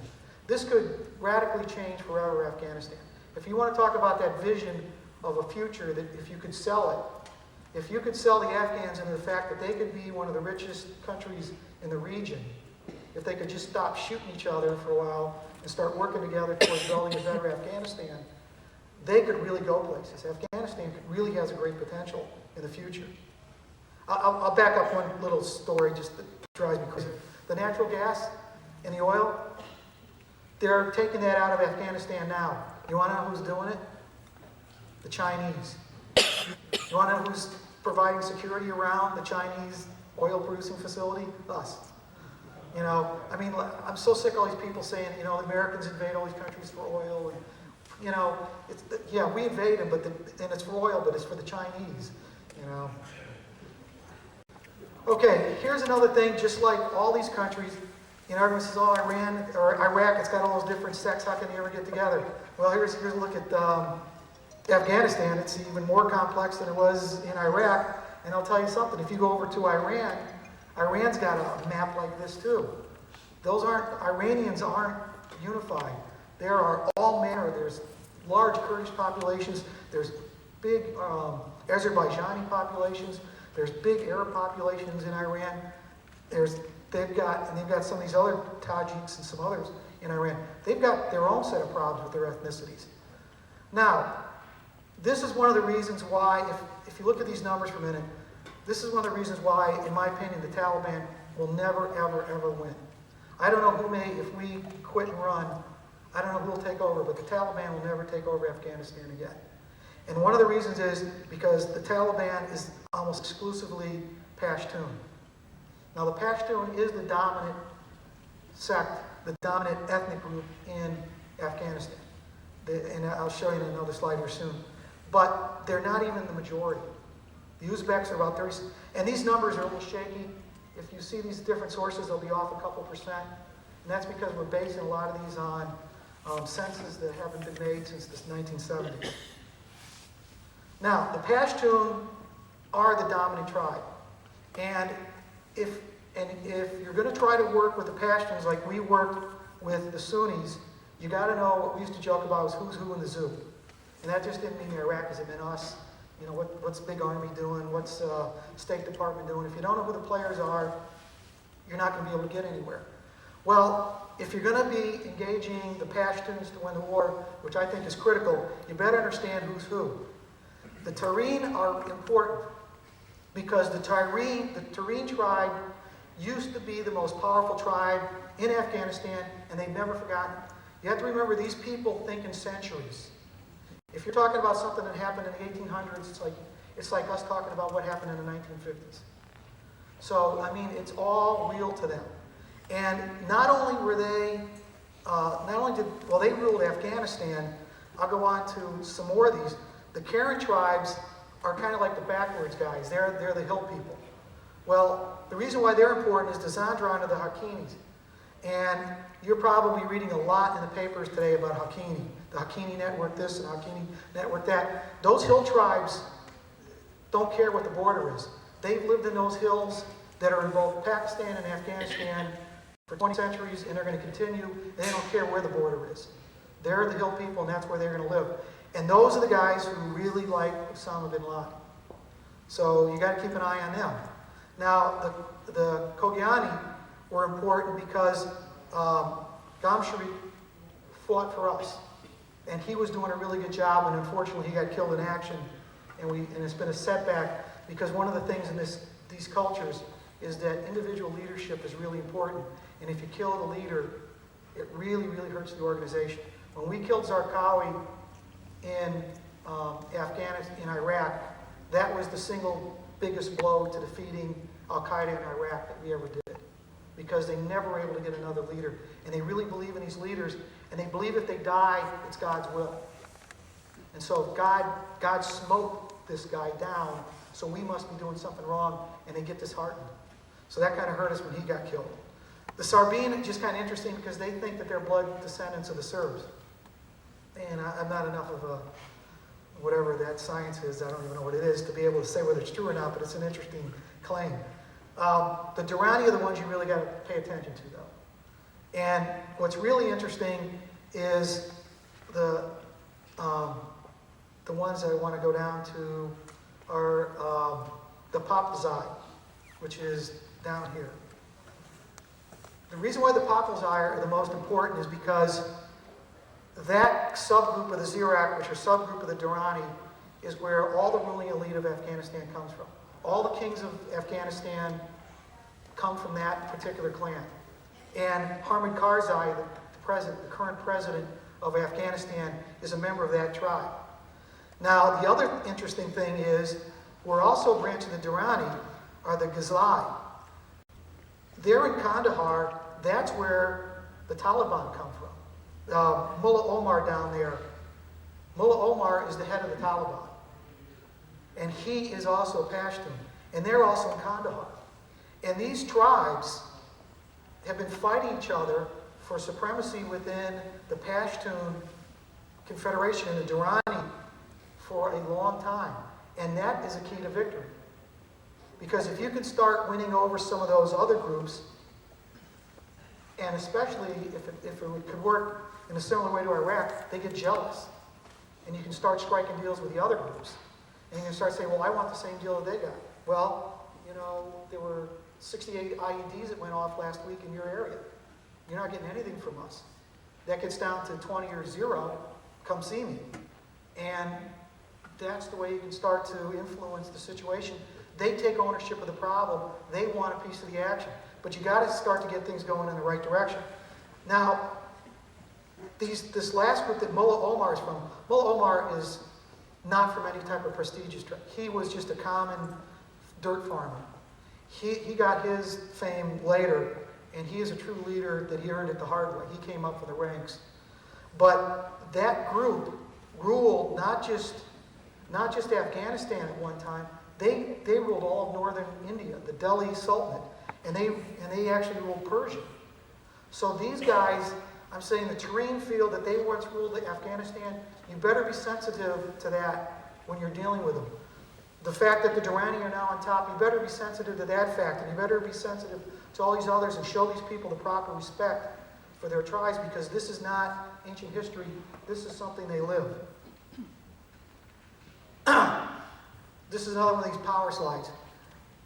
[SPEAKER 2] This could radically change forever Afghanistan. If you want to talk about that vision of a future, that if you could sell it, if you could sell the Afghans into the fact that they could be one of the richest countries in the region, if they could just stop shooting each other for a while and start working together towards building a better Afghanistan, they could really go places. Afghanistan really has a great potential in the future. I'll back up one little story just that drives me crazy. The natural gas and the oil, they're taking that out of Afghanistan now. You want to know who's doing it? The Chinese. You want to know who's providing security around the Chinese oil producing facility? Us. You know, I mean, I'm so sick of all these people saying, you know, the Americans invade all these countries for oil. And, you know, yeah, we invade them, and it's for oil, but it's for the Chinese, you know. Okay, here's another thing, just like all these countries, you know, everyone says, oh, Iran or Iraq, it's got all those different sects, how can they ever get together? Well, here's a look at Afghanistan. It's even more complex than it was in Iraq, and I'll tell you something, if you go over to Iran, Iran's got a map like this too. Iranians aren't unified. There are all manner, there's large Kurdish populations, there's big Azerbaijani populations, there's big Arab populations in Iran. They've got some of these other Tajiks and some others in Iran. They've got their own set of problems with their ethnicities. Now, this is one of the reasons why, if you look at these numbers for a minute, this is one of the reasons why, in my opinion, the Taliban will never, ever, ever win. I don't know who may, if we quit and run, I don't know who will take over, but the Taliban will never take over Afghanistan again. And one of the reasons is because the Taliban is almost exclusively Pashtun. Now, the Pashtun is the dominant sect, the dominant ethnic group in Afghanistan. And I'll show you in another slide here soon. But they're not even the majority. The Uzbeks are about 30, and these numbers are a little shaky. If you see these different sources, they'll be off a couple percent. And that's because we're basing a lot of these on censuses that haven't been made since the 1970s. Now, the Pashtun are the dominant tribe. And if you're going to try to work with the Pashtuns like we worked with the Sunnis, you got to know what we used to joke about was who's who in the zoo. And that just didn't mean the Iraqis, it meant us. You know, what's Big Army doing? What's State Department doing? If you don't know who the players are, you're not going to be able to get anywhere. Well, if you're going to be engaging the Pashtuns to win the war, which I think is critical, you better understand who's who. The Tarim are important because the Tarim tribe used to be the most powerful tribe in Afghanistan, and they've never forgotten. You have to remember these people think in centuries. If you're talking about something that happened in the 1800s, it's like us talking about what happened in the 1950s. So, I mean, it's all real to them. And not only were they, they ruled Afghanistan. I'll go on to some more of these. The Karen tribes are kind of like the backwards guys. They're the hill people. Well, the reason why they're important is the Zandran of the Hakinis. And you're probably reading a lot in the papers today about Hakini. The Hakini network this and Hakini network that. Those hill tribes don't care what the border is. They've lived in those hills that are in both Pakistan and Afghanistan for 20 centuries, and they're going to continue, and they don't care where the border is. They're the hill people, and that's where they're going to live. And those are the guys who really like Osama bin Laden. So you got to keep an eye on them. Now, the Kogiani were important because Gamshari fought for us. And he was doing a really good job, and unfortunately he got killed in action. And it's been a setback because one of the things in these cultures is that individual leadership is really important. And if you kill the leader, it really, really hurts the organization. When we killed Zarqawi in Afghanistan, in Iraq, that was the single biggest blow to defeating Al-Qaeda in Iraq that we ever did. Because they never were able to get another leader. And they really believe in these leaders, and they believe if they die, it's God's will. And so God smote this guy down, so we must be doing something wrong, and they get disheartened. So that kind of hurt us when he got killed. The Sarbin, just kind of interesting because they think that they're blood descendants of the Serbs. And I'm not enough of a, whatever that science is, I don't even know what it is, to be able to say whether it's true or not, but it's an interesting claim. The Durrani are the ones you really got to pay attention to, though. And what's really interesting is the ones that I want to go down to are the Paplazai, which is down here. The reason why the Paplazai are the most important is because that subgroup of the Zirak, which are subgroup of the Durrani, is where all the ruling elite of Afghanistan comes from. All the kings of Afghanistan come from that particular clan. And Hamid Karzai, the current president of Afghanistan, is a member of that tribe. Now, the other interesting thing is, we're also a branch of the Durrani, are the Ghazali. They're in Kandahar, that's where the Taliban come from. Mullah Omar down there, Mullah Omar is the head of the Taliban. And he is also a Pashtun. And they're also in Kandahar. And these tribes have been fighting each other for supremacy within the Pashtun Confederation and the Durrani for a long time. And that is a key to victory. Because if you can start winning over some of those other groups, and especially if it could work in a similar way to Iraq, they get jealous. And you can start striking deals with the other groups. And you can start saying, well, I want the same deal that they got. Well, you know, there were 68 IEDs that went off last week in your area. You're not getting anything from us. That gets down to 20 or 0, come see me. And that's the way you can start to influence the situation. They take ownership of the problem. They want a piece of the action. But you got to start to get things going in the right direction. Now, this last group that Mullah Omar is from, Mullah Omar is not from any type of prestigious tribe. He was just a common dirt farmer. He got his fame later, and he is a true leader that he earned it the hard way. He came up from the ranks. But that group ruled not just Afghanistan at one time. They ruled all of northern India, the Delhi Sultanate, and they actually ruled Persia. So these guys, I'm saying the terrain field that they once ruled Afghanistan, you better be sensitive to that when you're dealing with them. The fact that the Durrani are now on top, you better be sensitive to that fact, and you better be sensitive to all these others and show these people the proper respect for their tribes, because this is not ancient history, this is something they live. This is another one of these power slides.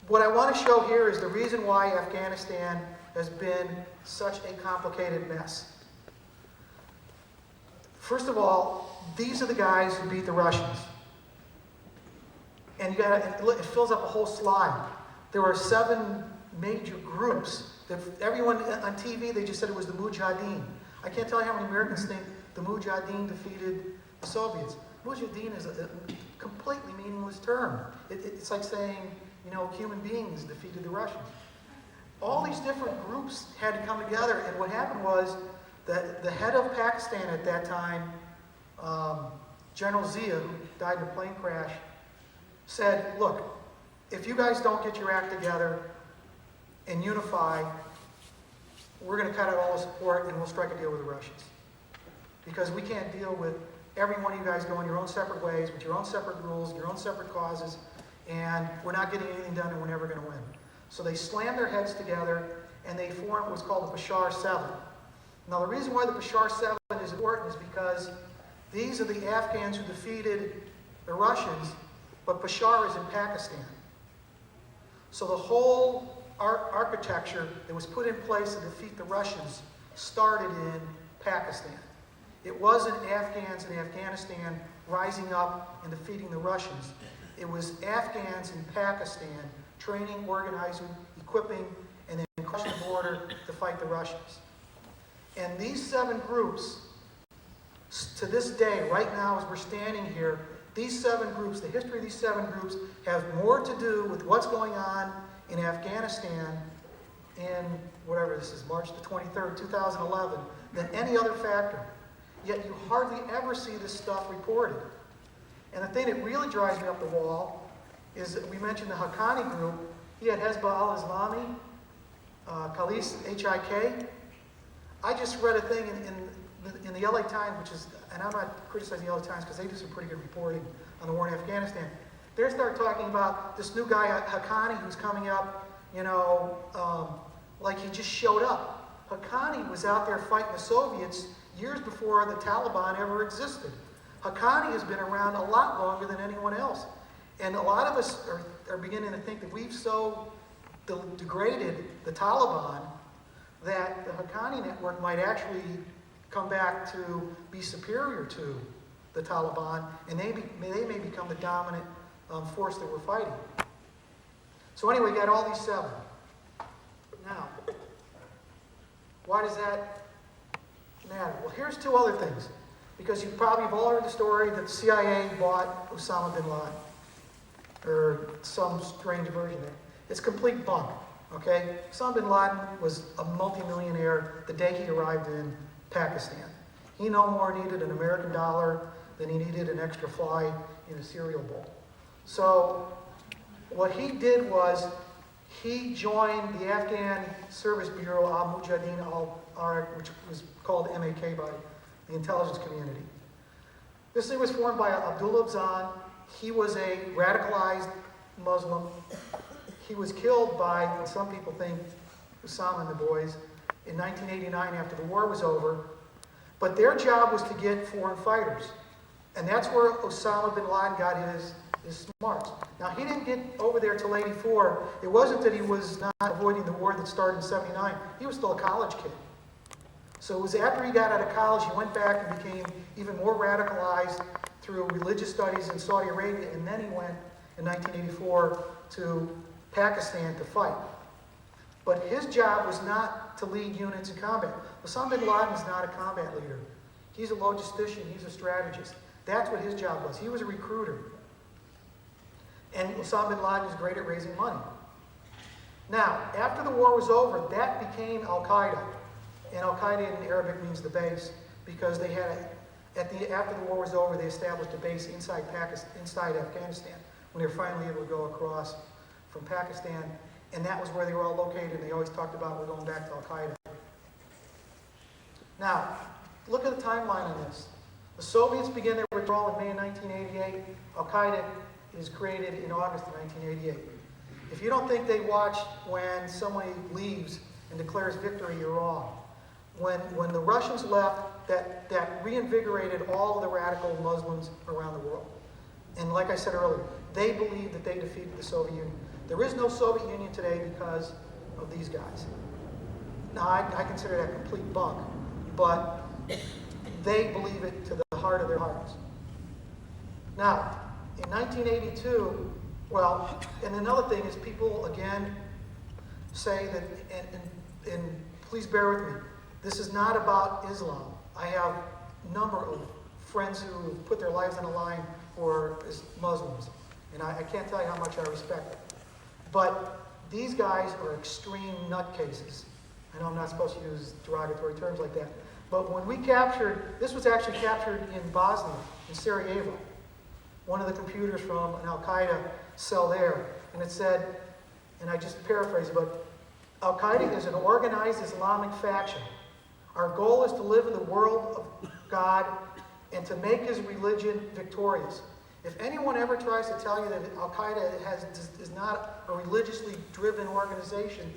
[SPEAKER 2] What I want to show here is the reason why Afghanistan has been such a complicated mess. First of all, these are the guys who beat the Russians. And it fills up a whole slide. There were 7 major groups that everyone on TV, they just said it was the Mujahideen. I can't tell you how many Americans think the Mujahideen defeated the Soviets. Mujahideen is a completely meaningless term. It's like saying, human beings defeated the Russians. All these different groups had to come together, and what happened was that the head of Pakistan at that time, General Zia, who died in a plane crash, said, look, if you guys don't get your act together and unify, we're going to cut out all the support and we'll strike a deal with the Russians. Because we can't deal with every one of you guys going your own separate ways, with your own separate rules, your own separate causes, and we're not getting anything done and we're never going to win. So they slammed their heads together and they formed what's called the Bashar 7. Now the reason why the Bashar 7 is important is because these are the Afghans who defeated the Russians, but Bashar is in Pakistan. So the whole architecture that was put in place to defeat the Russians started in Pakistan. It wasn't Afghans in Afghanistan rising up and defeating the Russians. It was Afghans in Pakistan training, organizing, equipping, and then crossing the border to fight the Russians. And these 7 groups, to this day, right now as we're standing here, these 7 groups, the history of these 7 groups, have more to do with what's going on in Afghanistan in, whatever this is, March the 23rd, 2011, than any other factor. Yet you hardly ever see this stuff reported. And the thing that really drives me up the wall is that we mentioned the Haqqani group. He had Hezbollah al-Islami, Khalis, H-I-K. I just read a thing in the LA Times, which is, and I'm not criticizing the LA Times because they do some pretty good reporting on the war in Afghanistan. They start talking about this new guy, Haqqani, who's coming up, like he just showed up. Haqqani was out there fighting the Soviets years before the Taliban ever existed. Haqqani has been around a lot longer than anyone else. And a lot of us are beginning to think that we've so degraded the Taliban that the Haqqani network might actually come back to be superior to the Taliban, and they may become the dominant force that we're fighting. So anyway, you got all these 7. Now, why does that matter? Well, here's 2 other things. Because you probably have all heard the story that the CIA bought Osama bin Laden, or some strange version there. It's complete bunk, okay? Osama bin Laden was a multimillionaire the day he arrived in Pakistan. He no more needed an American dollar than he needed an extra fly in a cereal bowl. So what he did was he joined the Afghan Service Bureau al-Mujahideen al-Iraq, which was called MAK by the intelligence community. This thing was formed by Abdullah Abzan. He was a radicalized Muslim. He was killed by, and some people think, Osama and the boys, in 1989 after the war was over. But their job was to get foreign fighters. And that's where Osama bin Laden got his smarts. Now, he didn't get over there till 84. It wasn't that he was not avoiding the war that started in 79. He was still a college kid. So it was after he got out of college, he went back and became even more radicalized through religious studies in Saudi Arabia, and then he went in 1984 to Pakistan to fight. But his job was not to lead units in combat. Osama bin Laden is not a combat leader. He's a logistician, he's a strategist. That's what his job was. He was a recruiter. And Osama bin Laden was great at raising money. Now, after the war was over, that became Al-Qaeda. And Al-Qaeda in Arabic means the base, because they had, after the war was over, they established a base inside Afghanistan, when they were finally able to go across from Pakistan. And that was where they were all located, and they always talked about, we're going back to Al-Qaeda. Now, look at the timeline on this. The Soviets began their withdrawal in May of 1988. Al-Qaeda is created in August of 1988. If you don't think they watch when somebody leaves and declares victory, you're wrong. When the Russians left, that reinvigorated all of the radical Muslims around the world. And like I said earlier, they believed that they defeated the Soviet Union. There is no Soviet Union today because of these guys. Now, I consider that complete bunk, but they believe it to the heart of their hearts. Now, in 1982, well, and another thing is people, again, say that, and please bear with me, this is not about Islam. I have a number of friends who put their lives on the line for Muslims, and I can't tell you how much I respect them. But these guys are extreme nutcases. I know I'm not supposed to use derogatory terms like that, but when we captured, this was actually captured in Bosnia, in Sarajevo, one of the computers from an Al-Qaeda cell there, and it said, and I just paraphrase it, but Al-Qaeda is an organized Islamic faction. Our goal is to live in the world of God and to make his religion victorious. If anyone ever tries to tell you that Al-Qaeda is not a religiously driven organization,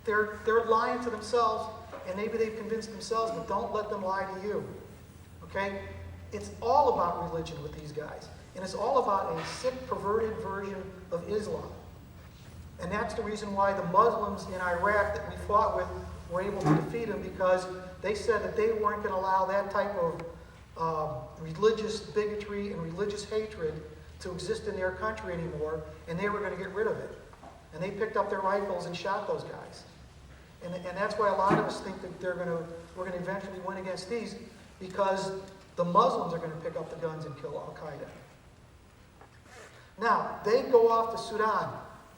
[SPEAKER 2] they're lying to themselves, and maybe they've convinced themselves, but don't let them lie to you. Okay? It's all about religion with these guys. And it's all about a sick, perverted version of Islam. And that's the reason why the Muslims in Iraq that we fought with were able to defeat them, because they said that they weren't going to allow that type of religious bigotry and religious hatred to exist in their country anymore, and they were going to get rid of it. And they picked up their rifles and shot those guys. And that's why a lot of us think that we're going to eventually win against these, because the Muslims are going to pick up the guns and kill Al-Qaeda. Now, they go off to Sudan.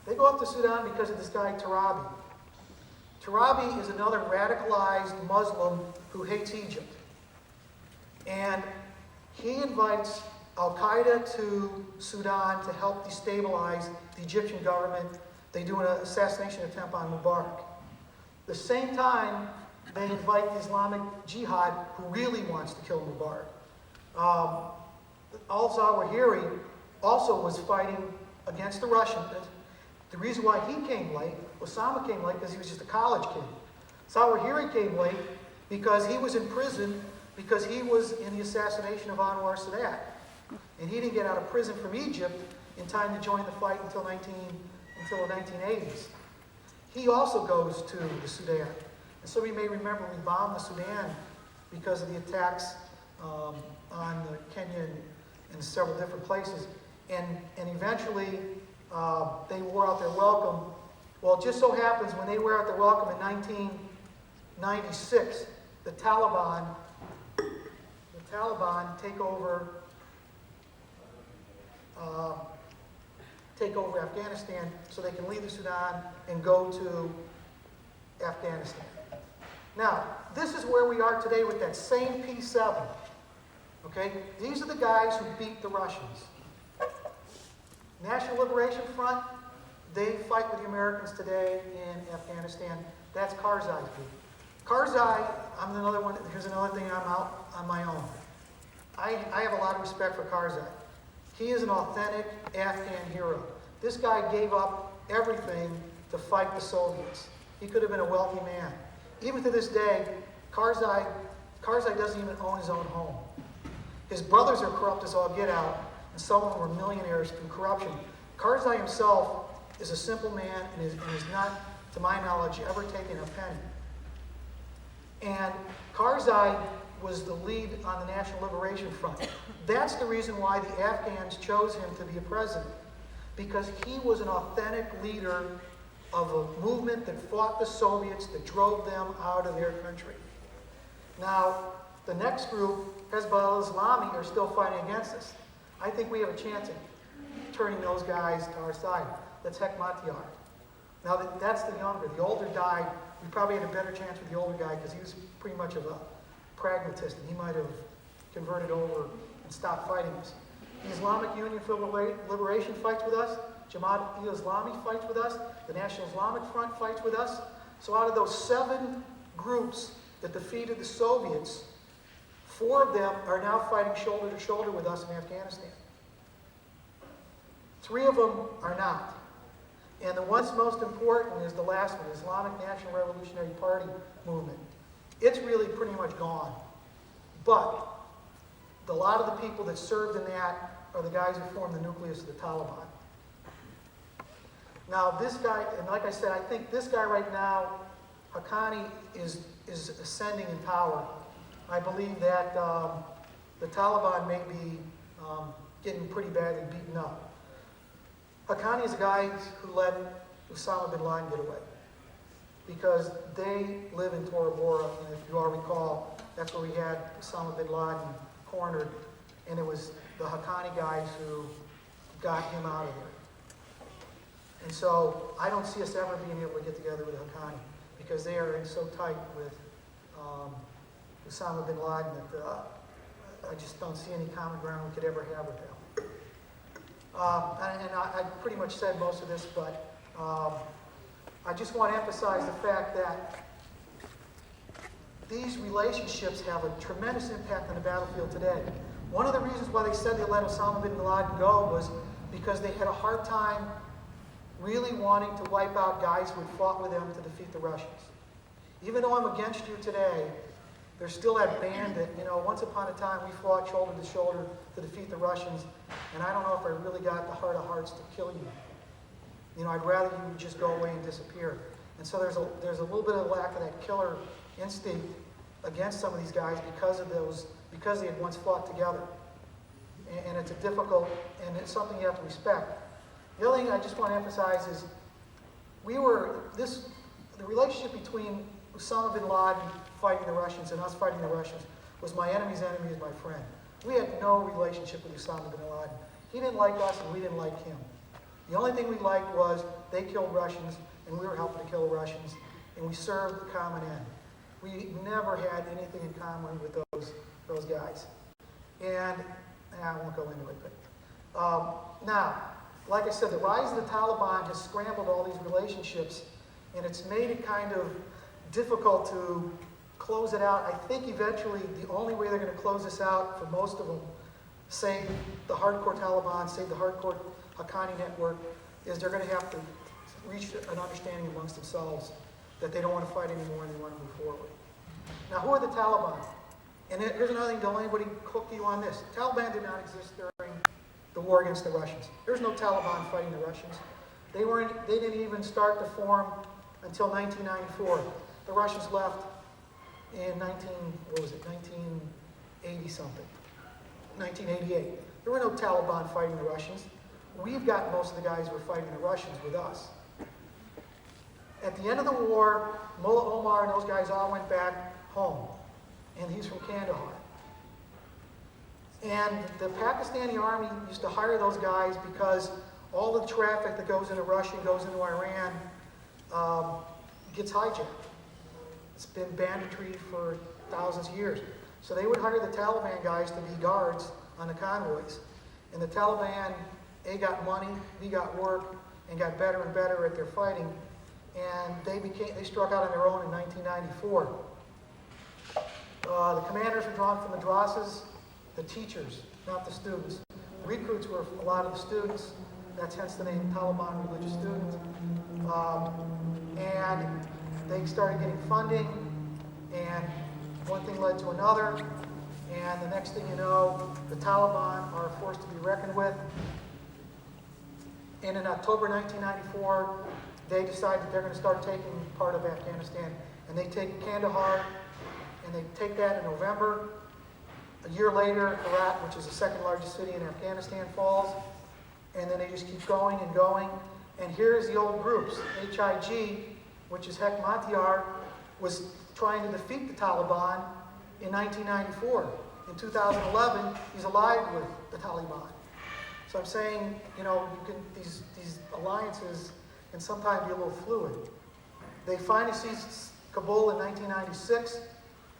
[SPEAKER 2] They go off to Sudan because of this guy, Tarabi. Tarabi is another radicalized Muslim who hates Egypt. And he invites Al-Qaeda to Sudan to help destabilize the Egyptian government. They do an assassination attempt on Mubarak. The same time, they invite the Islamic Jihad, who really wants to kill Mubarak. Al-Zawahiri also was fighting against the Russians. The reason why he came late, Osama came late because he was just a college kid. Zawahiri came late because he was in prison because he was in the assassination of Anwar Sadat. And he didn't get out of prison from Egypt in time to join the fight until the 1980s. He also goes to the Sudan. And so you may remember we bombed the Sudan because of the attacks on the Kenya and several different places. And eventually they wore out their welcome. Well, it just so happens when they wear out their welcome in 1996, the Taliban take over Afghanistan so they can leave the Sudan and go to Afghanistan. Now, this is where we are today with that same P7. Okay? These are the guys who beat the Russians. National Liberation Front, they fight with the Americans today in Afghanistan. That's Karzai's group. Karzai, I'm another one. Here's another thing I'm out on my own. I have a lot of respect for Karzai. He is an authentic Afghan hero. This guy gave up everything to fight the Soviets. He could have been a wealthy man. Even to this day, Karzai doesn't even own his own home. His brothers are corrupt as all get out, and some of them were millionaires through corruption. Karzai himself is a simple man and is not, to my knowledge, ever taken a penny. And Karzai was the lead on the National Liberation Front. That's the reason why the Afghans chose him to be a president, because he was an authentic leader of a movement that fought the Soviets, that drove them out of their country. Now, the next group, Hezbollah Islami, are still fighting against us. I think we have a chance of turning those guys to our side. That's Hekmatyar. Now, that's the younger. The older died. We probably had a better chance with the older guy because he was pretty much of a pragmatist, and he might have converted over and stopped fighting us. The Islamic Union for Liberation fights with us. Jamaat-e-Islami fights with us. The National Islamic Front fights with us. So out of those 7 groups that defeated the Soviets, 4 of them are now fighting shoulder to shoulder with us in Afghanistan. 3 of them are not. And the one's most important is the last one, Islamic National Revolutionary Party movement. It's really pretty much gone. But a lot of the people that served in that are the guys who formed the nucleus of the Taliban. Now this guy, and like I said, I think this guy right now, Haqqani, is ascending in power. I believe that the Taliban may be getting pretty badly beaten up. Haqqani is a guy who let Osama bin Laden get away because they live in Tora Bora, and if you all recall, that's where we had Osama bin Laden cornered, and it was the Haqqani guys who got him out of there. And so I don't see us ever being able to get together with Haqqani because they are in so tight with Osama bin Laden that I just don't see any common ground we could ever have with them. I pretty much said most of this, but I just want to emphasize the fact that these relationships have a tremendous impact on the battlefield today. One of the reasons why they said they let Osama bin Laden go was because they had a hard time really wanting to wipe out guys who had fought with them to defeat the Russians. Even though I'm against you today, there's still that band that, once upon a time we fought shoulder to shoulder to defeat the Russians, and I don't know if I really got the heart of hearts to kill you. I'd rather you would just go away and disappear. And so there's a little bit of lack of that killer instinct against some of these guys because they had once fought together. And it's a difficult, and it's something you have to respect. The other thing I just want to emphasize is the relationship between Osama bin Laden fighting the Russians and us fighting the Russians was my enemy's enemy is my friend. We had no relationship with Osama bin Laden. He didn't like us and we didn't like him. The only thing we liked was they killed Russians and we were helping to kill the Russians, and we served the common end. We never had anything in common with those guys. And I won't go into it, but now, like I said, the rise of the Taliban has scrambled all these relationships, and it's made it kind of difficult to close it out. I think eventually the only way they're going to close this out for most of them, save the hardcore Taliban, save the hardcore Haqqani network, is they're going to have to reach an understanding amongst themselves that they don't want to fight anymore and they want to move forward. Now, who are the Taliban? And here's another thing, don't let anybody cook you on this. The Taliban did not exist during the war against the Russians. There's no Taliban fighting the Russians. They didn't even start to form until 1994. The Russians left in 1980 something, 1988. There were no Taliban fighting the Russians. We've got most of the guys who were fighting the Russians with us. At the end of the war, Mullah Omar and those guys all went back home, and he's from Kandahar. And the Pakistani army used to hire those guys because all the traffic that goes into Russia and goes into Iran gets hijacked. It's been banditry for thousands of years. So they would hire the Taliban guys to be guards on the convoys. And the Taliban, they got money, we got work, and got better and better at their fighting. And they struck out on their own in 1994. The commanders were drawn from madrasas, the teachers, not the students. Recruits were a lot of the students. That's hence the name Taliban religious students. And they started getting funding, and one thing led to another. And the next thing you know, the Taliban are a force to be reckoned with. And in October 1994, they decide that they're going to start taking part of Afghanistan. And they take Kandahar, and they take that in November. A year later, Iraq, which is the second largest city in Afghanistan, falls. And then they just keep going and going. And here's the old groups. HIG, which is Hek Matyar, was trying to defeat the Taliban in 1994. In 2011, he's allied with the Taliban. So I'm saying, these alliances can sometimes be a little fluid. They finally seized Kabul in 1996.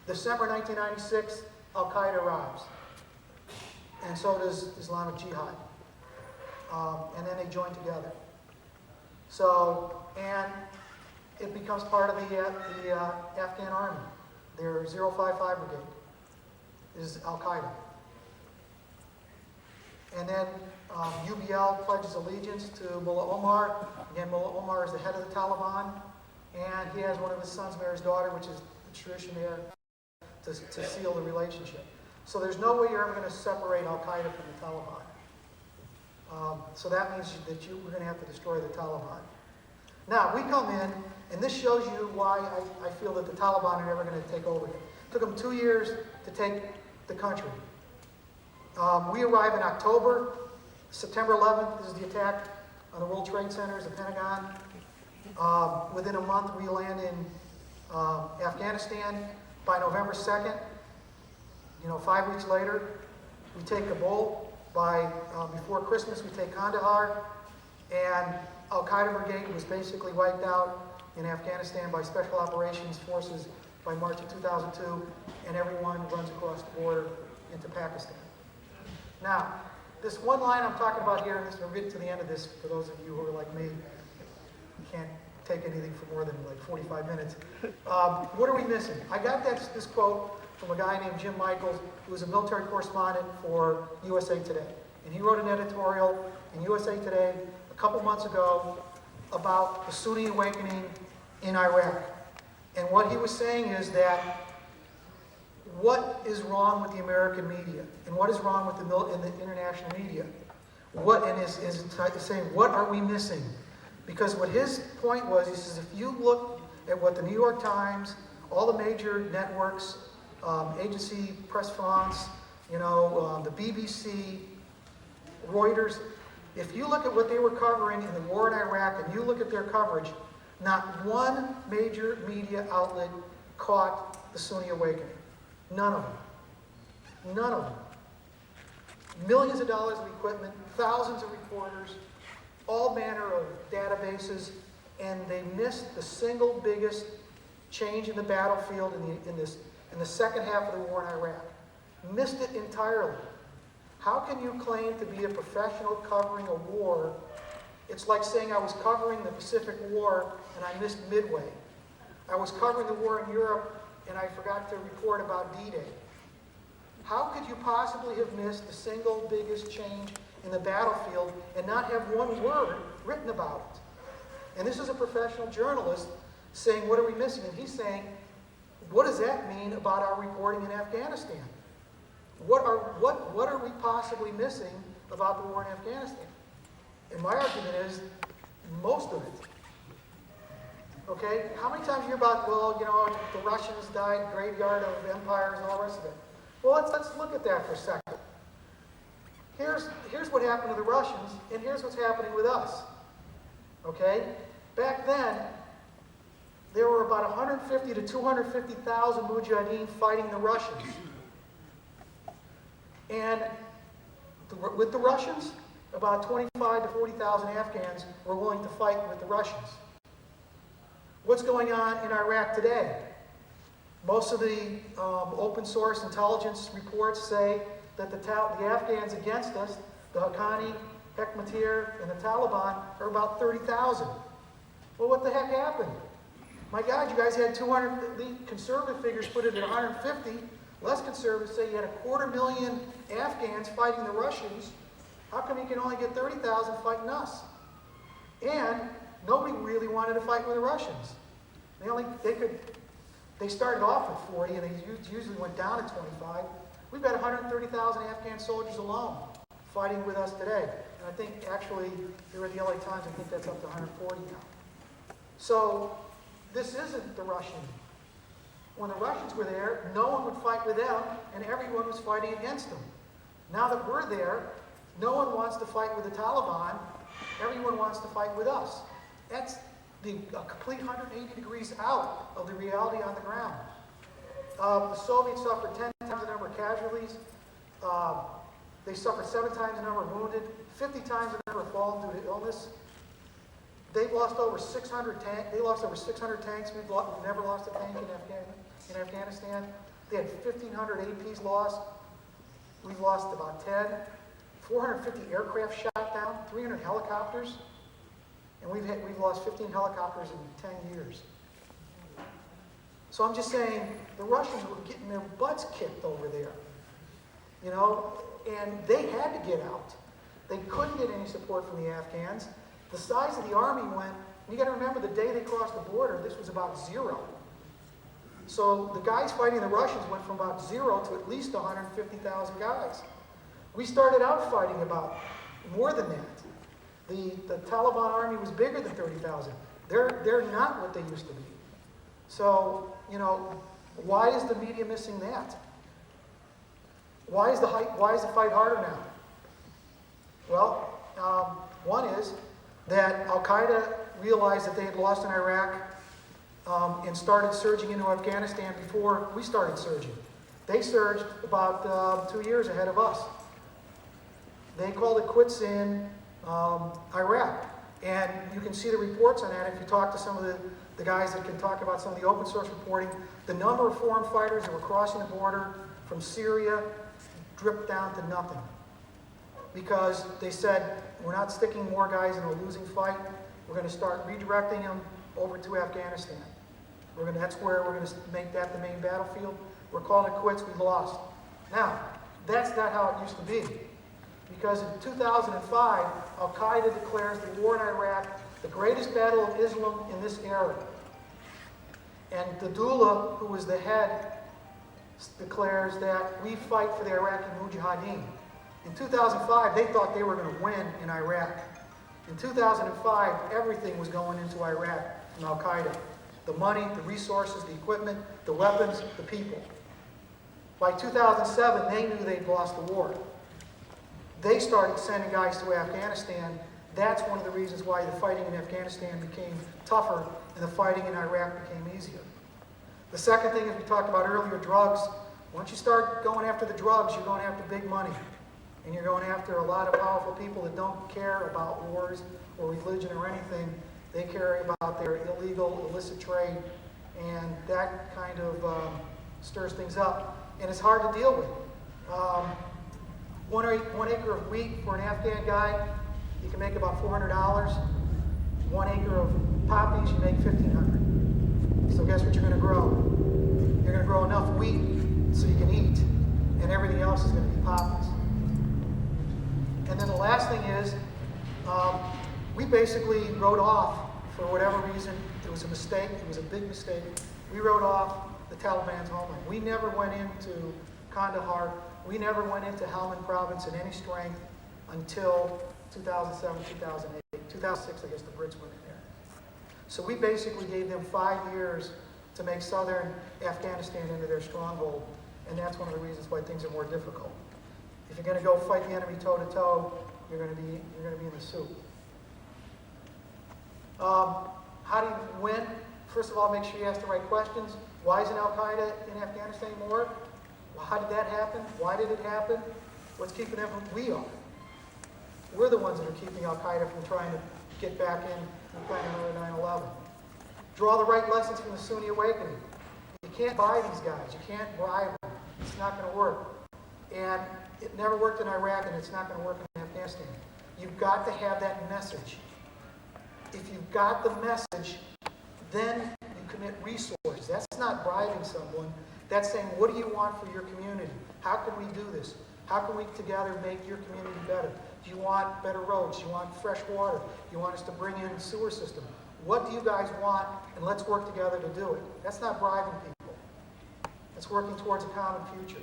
[SPEAKER 2] December 1996, Al-Qaeda arrives. And so does Islamic Jihad. And then they join together. So, and it becomes part of the Afghan army. Their 055 brigade is Al-Qaeda. And then UBL pledges allegiance to Mullah Omar. Again, Mullah Omar is the head of the Taliban, and he has one of his sons marry his daughter, which is the tradition there, to seal the relationship. So there's no way you're ever going to separate Al-Qaeda from the Taliban. So that means that we're going to have to destroy the Taliban. Now, we come in, and this shows you why I feel that the Taliban are never going to take over here. It took them 2 years to take the country. We arrive in October. September 11th, this is the attack on the World Trade Centers, the Pentagon. Within a month, we land in Afghanistan. By November 2nd, 5 weeks later, we take Kabul. Before Christmas, we take Kandahar. And Al-Qaeda Brigade was basically wiped out in Afghanistan by Special Operations Forces by March of 2002, and everyone runs across the border into Pakistan. Now, this one line I'm talking about here, and we'll get to the end of this for those of you who are like me, can't take anything for more than like 45 minutes. What are we missing? I got this quote from a guy named Jim Michaels, who was a military correspondent for USA Today. And he wrote an editorial in USA Today a couple months ago about the Sunni awakening in Iraq. And what he was saying is that what is wrong with the American media and what is wrong with the international media? Is saying, what are we missing? Because what his point was, he says, if you look at what the New York Times, all the major networks, Agency Presse France, the BBC, Reuters, if you look at what they were covering in the war in Iraq and you look at their coverage, not one major media outlet caught the Sunni awakening. None of them. None of them. Millions of dollars of equipment, thousands of reporters, all manner of databases, and they missed the single biggest change in the battlefield in the second half of the war in Iraq. Missed it entirely. How can you claim to be a professional covering a war? It's like saying I was covering the Pacific War and I missed Midway. I was covering the war in Europe and I forgot to report about D-Day. How could you possibly have missed the single biggest change in the battlefield and not have one word written about it? And this is a professional journalist saying, what are we missing? And he's saying, what does that mean about our reporting in Afghanistan? What are we possibly missing about the war in Afghanistan? And my argument is, most of it. Okay? How many times you hear about, the Russians died, graveyard of empires, and all the rest of it? Well, let's look at that for a second. Here's what happened to the Russians, and here's what's happening with us. Okay? Back then, there were about 150 to 250,000 mujahideen fighting the Russians. And with the Russians, about 25 to 40,000 Afghans were willing to fight with the Russians. What's going on in Iraq today? Most of the open source intelligence reports say that the Afghans against us, the Haqqani, Hekmatyar, and the Taliban, are about 30,000. Well, what the heck happened? My God, you guys had 200, the conservative figures put it at 150. Less conservatives say you had 250,000 Afghans fighting the Russians. How come you can only get 30,000 fighting us? And nobody really wanted to fight with the Russians. They started off with 40, and they usually went down to 25. We've got 130,000 Afghan soldiers alone fighting with us today. And I think actually, here at the LA Times, I think that's up to 140 now. So this isn't the Russian. When the Russians were there, no one would fight with them, and everyone was fighting against them. Now that we're there, no one wants to fight with the Taliban. Everyone wants to fight with us. That's a complete 180 degrees out of the reality on the ground. The Soviets suffered 10 times the number of casualties. They suffered 7 times the number of wounded, 50 times the number of fallen due to illness. They've lost over 600 tanks. They lost over 600 tanks. We've never lost a tank in Afghanistan. They had 1,500 APs lost. We've lost about 10. 450 aircraft shot down, 300 helicopters, and we've lost 15 helicopters in 10 years. So I'm just saying, the Russians were getting their butts kicked over there, and they had to get out. They couldn't get any support from the Afghans. The size of the army went, you got to remember the day they crossed the border, this was about 0. So the guys fighting the Russians went from about 0 to at least 150,000 guys. We started out fighting about more than that. The Taliban army was bigger than 30,000. They're not what they used to be. So, you know, why is the media missing that? Why is the fight harder now? Well, one is that Al-Qaeda realized that they had lost in Iraq and started surging into Afghanistan before we started surging. They surged about 2 years ahead of us. They called it quits in Iraq. And you can see the reports on that if you talk to some of the guys that can talk about some of the open source reporting. The number of foreign fighters that were crossing the border from Syria dripped down to nothing. Because they said, we're not sticking more guys in a losing fight. We're going to start redirecting them over to Afghanistan. That's where we're going to make that the main battlefield. We're calling it quits, we lost. Now, that's not how it used to be. Because in 2005, Al-Qaeda declares the war in Iraq the greatest battle of Islam in this era. And the Dullah, who was the head, declares that we fight for the Iraqi Mujahideen. In 2005, they thought they were going to win in Iraq. In 2005, everything was going into Iraq from Al-Qaeda. The money, the resources, the equipment, the weapons, the people. By 2007, they knew they'd lost the war. They started sending guys to Afghanistan. That's one of the reasons why the fighting in Afghanistan became tougher and the fighting in Iraq became easier. The second thing, as we talked about earlier, drugs. Once you start going after the drugs, you're going after big money. And you're going after a lot of powerful people that don't care about wars or religion or anything. They care about their illegal, illicit trade. And that kind of stirs things up. And it's hard to deal with. 1 acre of wheat for an Afghan guy, you can make about $400. 1 acre of poppies, you make $1,500. So guess what you're going to grow? You're going to grow enough wheat so you can eat, and everything else is going to be poppies. And then the last thing is, we basically wrote off, for whatever reason, it was a mistake, it was a big mistake, we wrote off the Taliban's homeland. We never went into Kandahar. We never went into Helmand province in any strength until 2007, 2008. 2006, I guess the Brits went in there. So we basically gave them 5 years to make southern Afghanistan into their stronghold, and that's one of the reasons why things are more difficult. If you're going to go fight the enemy toe-to-toe, you're going to be in the soup. How do you win? First of all, make sure you ask the right questions. Why isn't Al-Qaeda in Afghanistan anymore? How did that happen? Why did it happen? What's keeping them from? We are. We're the ones that are keeping Al-Qaeda from trying to get back in and plan another 9/11. Draw the right lessons from the Sunni awakening. You can't buy these guys. You can't bribe them. It's not going to work. And it never worked in Iraq, and it's not going to work in Afghanistan. You've got to have that message. If you've got the message, then you commit resources. That's not bribing someone. That's saying, what do you want for your community? How can we do this? How can we together make your community better? Do you want better roads? Do you want fresh water? Do you want us to bring in a sewer system? What do you guys want? And let's work together to do it. That's not bribing people. That's working towards a common future.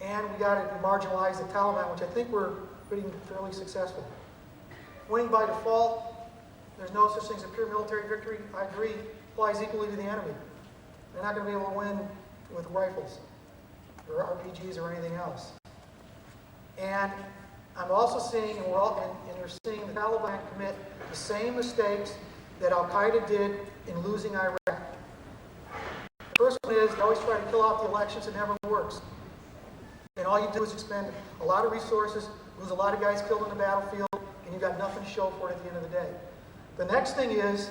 [SPEAKER 2] And we got to marginalize the Taliban, which I think we're being fairly successful. Winning by default, there's no such thing as a pure military victory. I agree, applies equally to the enemy. They're not going to be able to win with rifles or RPGs or anything else. And I'm also seeing, and you're seeing the Taliban commit the same mistakes that Al-Qaeda did in losing Iraq. The first one is they always try to kill off the elections. It never works. And all you do is expend a lot of resources, lose a lot of guys killed on the battlefield, and you've got nothing to show for it at the end of the day. The next thing is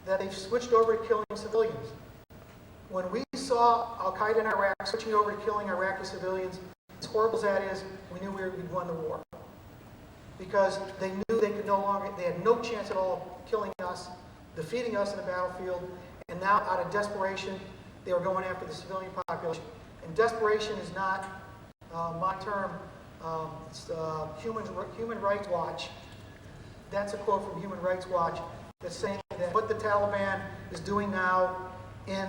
[SPEAKER 2] that they've switched over to killing civilians. When we saw Al-Qaeda in Iraq switching over to killing Iraqi civilians, as horrible as that is, we knew we'd won the war. Because they knew they had no chance at all of killing us, defeating us in the battlefield, and now out of desperation, they were going after the civilian population. And desperation is not my term. It's Human Rights Watch. That's a quote from Human Rights Watch that's saying that what the Taliban is doing now in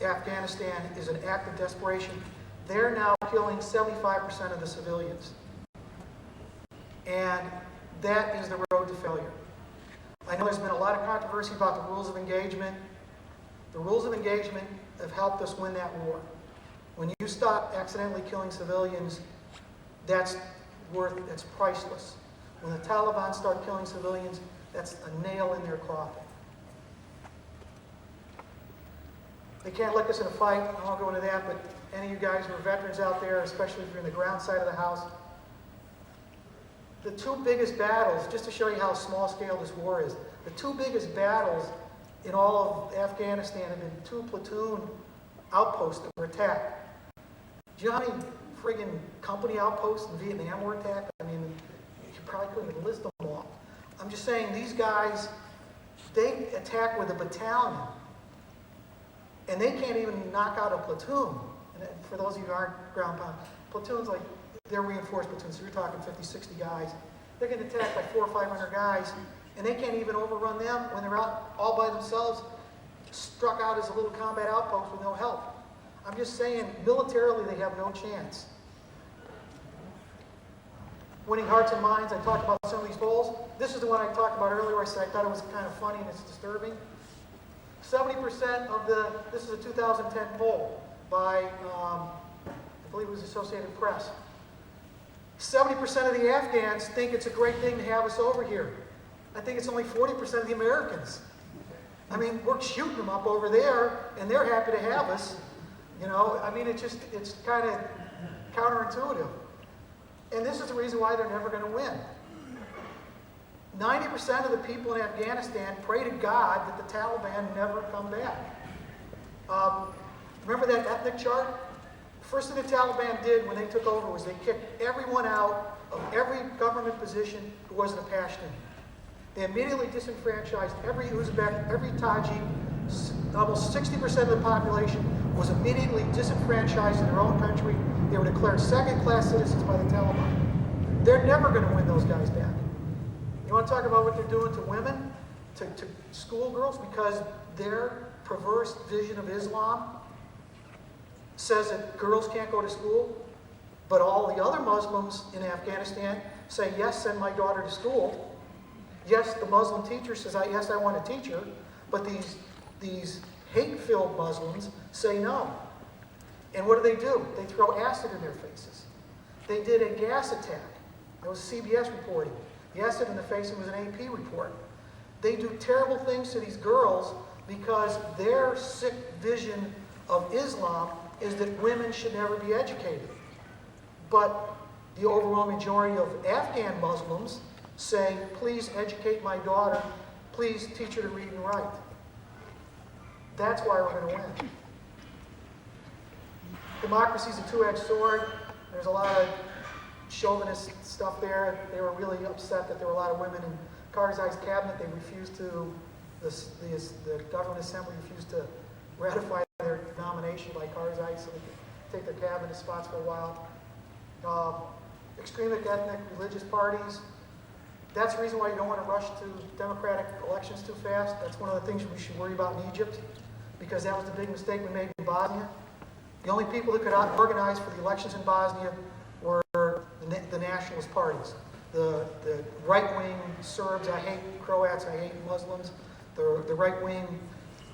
[SPEAKER 2] Afghanistan is an act of desperation. They're now killing 75% of the civilians. And that is the road to failure. I know there's been a lot of controversy about the rules of engagement. The rules of engagement have helped us win that war. When you stop accidentally killing civilians, that's priceless. When the Taliban start killing civilians, that's a nail in their coffin. They can't lick us in a fight. I won't go into that, but any of you guys who are veterans out there, especially if you're in the ground side of the house, the two biggest battles, just to show you how small scale this war is, the two biggest battles in all of Afghanistan have been two platoon outposts that were attacked. Do you know how many friggin' company outposts in Vietnam were attacked? I mean, you probably couldn't even list them all. I'm just saying, these guys, they attack with a battalion, and they can't even knock out a platoon. And for those of you who aren't ground pound, platoons, like, they're reinforced platoons, so you're talking 50, 60 guys. They're getting attacked by 400 or 500 guys, and they can't even overrun them when they're out all by themselves, struck out as a little combat outpost with no help. I'm just saying, militarily, they have no chance. Winning hearts and minds, I talked about some of these polls. This is the one I talked about earlier. I said I thought it was kind of funny and it's disturbing. 70% of this is a 2010 poll by, I believe it was Associated Press. 70% of the Afghans think it's a great thing to have us over here. I think it's only 40% of the Americans. I mean, we're shooting them up over there, and they're happy to have us. You know, I mean, it's kind of counterintuitive. And this is the reason why they're never going to win. 90% of the people in Afghanistan pray to God that the Taliban never come back. Remember that ethnic chart? First thing the Taliban did when they took over was they kicked everyone out of every government position who wasn't a Pashtun. They immediately disenfranchised every Uzbek, every Tajik. Almost 60% of the population was immediately disenfranchised in their own country. They were declared second-class citizens by the Taliban. They're never going to win those guys back. You want to talk about what they're doing to women, to schoolgirls, because their perverse vision of Islam says that girls can't go to school, but all the other Muslims in Afghanistan say, yes, send my daughter to school. Yes, the Muslim teacher says, yes, I want to teach her, but these hate-filled Muslims say no. And what do? They throw acid in their faces. They did a gas attack. That was CBS reporting. The acid in the face was an AP report. They do terrible things to these girls because their sick vision of Islam is that women should never be educated. But the overwhelming majority of Afghan Muslims say, please educate my daughter, please teach her to read and write. That's why we're going to win. Democracy is a two-edged sword. There's a lot of chauvinist stuff there. They were really upset that there were a lot of women in Karzai's cabinet. They refused to, the government assembly refused to ratify their nomination by Karzai so they could take their cabinet spots for a while. Extremist ethnic religious parties. That's the reason why you don't want to rush to democratic elections too fast. That's one of the things we should worry about in Egypt, because that was the big mistake we made in Bosnia. The only people that could organize for the elections in Bosnia were the nationalist parties. The right-wing Serbs, I hate Croats, I hate Muslims. The right-wing,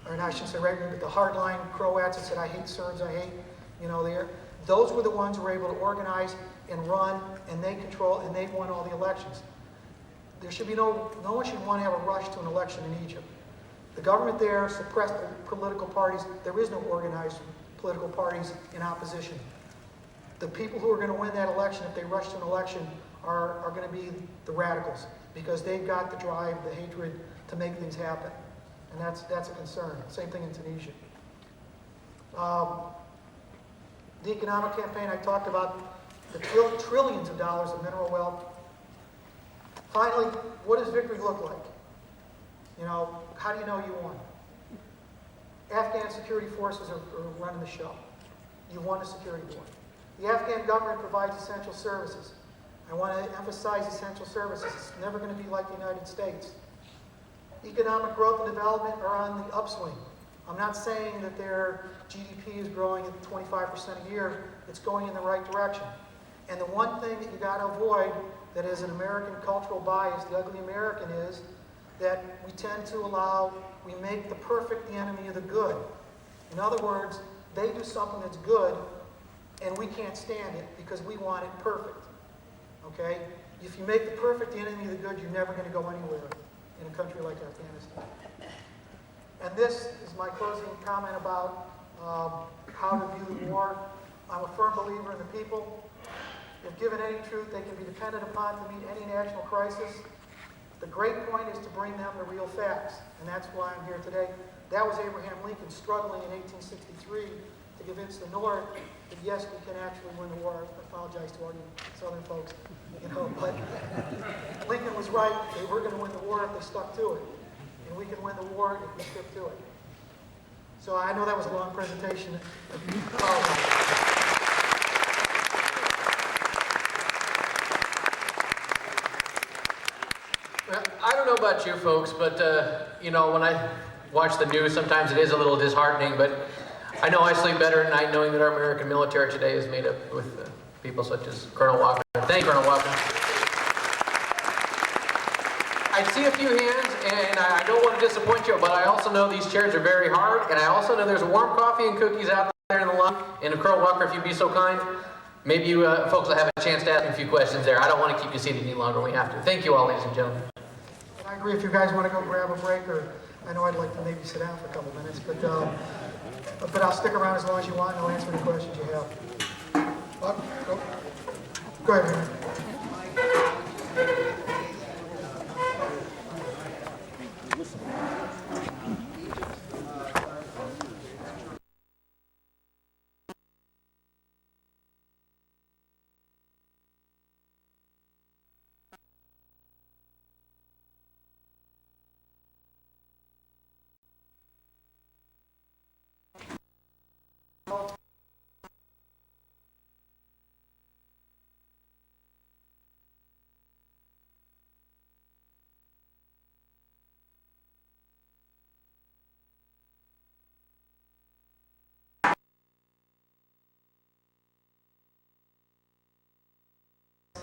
[SPEAKER 2] or I shouldn't say right-wing, but the hardline Croats that said, I hate Serbs, I hate, those were the ones who were able to organize and run, and they control, and they won all the elections. There should be no one should want to have a rush to an election in Egypt. The government there suppressed the political parties. There is no organized political parties in opposition. The people who are going to win that election, if they rush to an election, are going to be the radicals, because they've got the drive, the hatred to make things happen. And that's a concern. Same thing in Tunisia. The economic campaign, I talked about the trillions of dollars of mineral wealth. Finally, what does victory look like? How do you know you won? Afghan security forces are running the show. You won a security war. The Afghan government provides essential services. I want to emphasize essential services. It's never going to be like the United States. Economic growth and development are on the upswing. I'm not saying that their GDP is growing at 25% a year. It's going in the right direction. And the one thing that you got to avoid that is an American cultural bias, the ugly American, is that we tend to we make the perfect the enemy of the good. In other words, they do something that's good, and we can't stand it because we want it perfect. Okay? If you make the perfect the enemy of the good, you're never going to go anywhere in a country like Afghanistan. And this is my closing comment about how to view the war. I'm a firm believer in the people. If given any truth, they can be depended upon to meet any national crisis. The great point is to bring them the real facts, and that's why I'm here today. That was Abraham Lincoln struggling in 1863 to convince the North that yes, we can actually win the war. I apologize to all you Southern folks, but Lincoln was right. They were going to win the war if they stuck to it, and we can win the war if we stick to it. So I know that was a long presentation.
[SPEAKER 1] I don't know about you folks, but when I watch the news, sometimes it is a little disheartening, but I know I sleep better at night knowing that our American military today is made up with people such as Colonel Walker. Thank you, Colonel Walker. I see a few hands, and I don't want to disappoint you, but I also know these chairs are very hard, and I also know there's warm coffee and cookies out there in the lobby. And Colonel Walker, if you'd be so kind, maybe you folks will have a chance to ask me a few questions there. I don't want to keep you seated any longer than we have to. Thank you all, ladies and gentlemen.
[SPEAKER 2] I agree. If you guys want to go grab a break, or I know I'd like to maybe sit down for a couple minutes, but I'll stick around as long as you want, and I'll answer any questions you have. Bob, go ahead, Henry.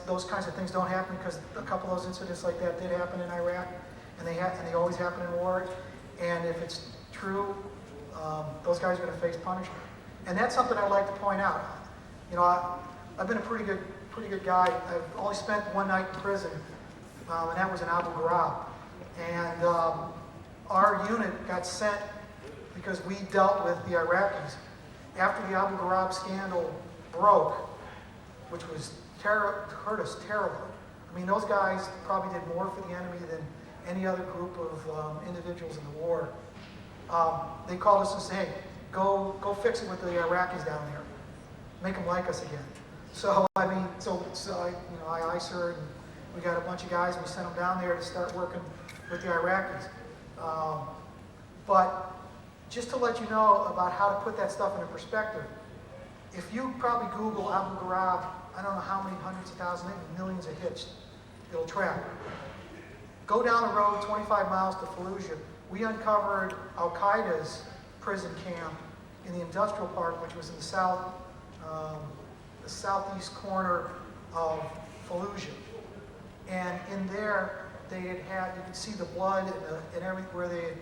[SPEAKER 2] Those kinds of things don't happen because a couple of those incidents like that did happen in Iraq, and they always happen in war. And if it's true, those guys are going to face punishment. And that's something I'd like to point out. I've been a pretty good guy. I've only spent one night in prison, and that was in Abu Ghraib. And our unit got sent because we dealt with the Iraqis after the Abu Ghraib scandal broke, which was hurt us terribly. I mean, those guys probably did more for the enemy than any other group of individuals in the war. They called us and said, "Hey, go fix it with the Iraqis down there. Make them like us again." So I ICER, and we got a bunch of guys, and we sent them down there to start working with the Iraqis. But just to let you know about how to put that stuff into perspective, if you probably Google Abu Ghraib, I don't know how many hundreds of thousands, maybe millions of hits it'll track. Go down the road 25 miles to Fallujah. We uncovered Al-Qaeda's prison camp in the industrial park, which was in the southeast corner of Fallujah. And in there, you could see the blood and everything, where they had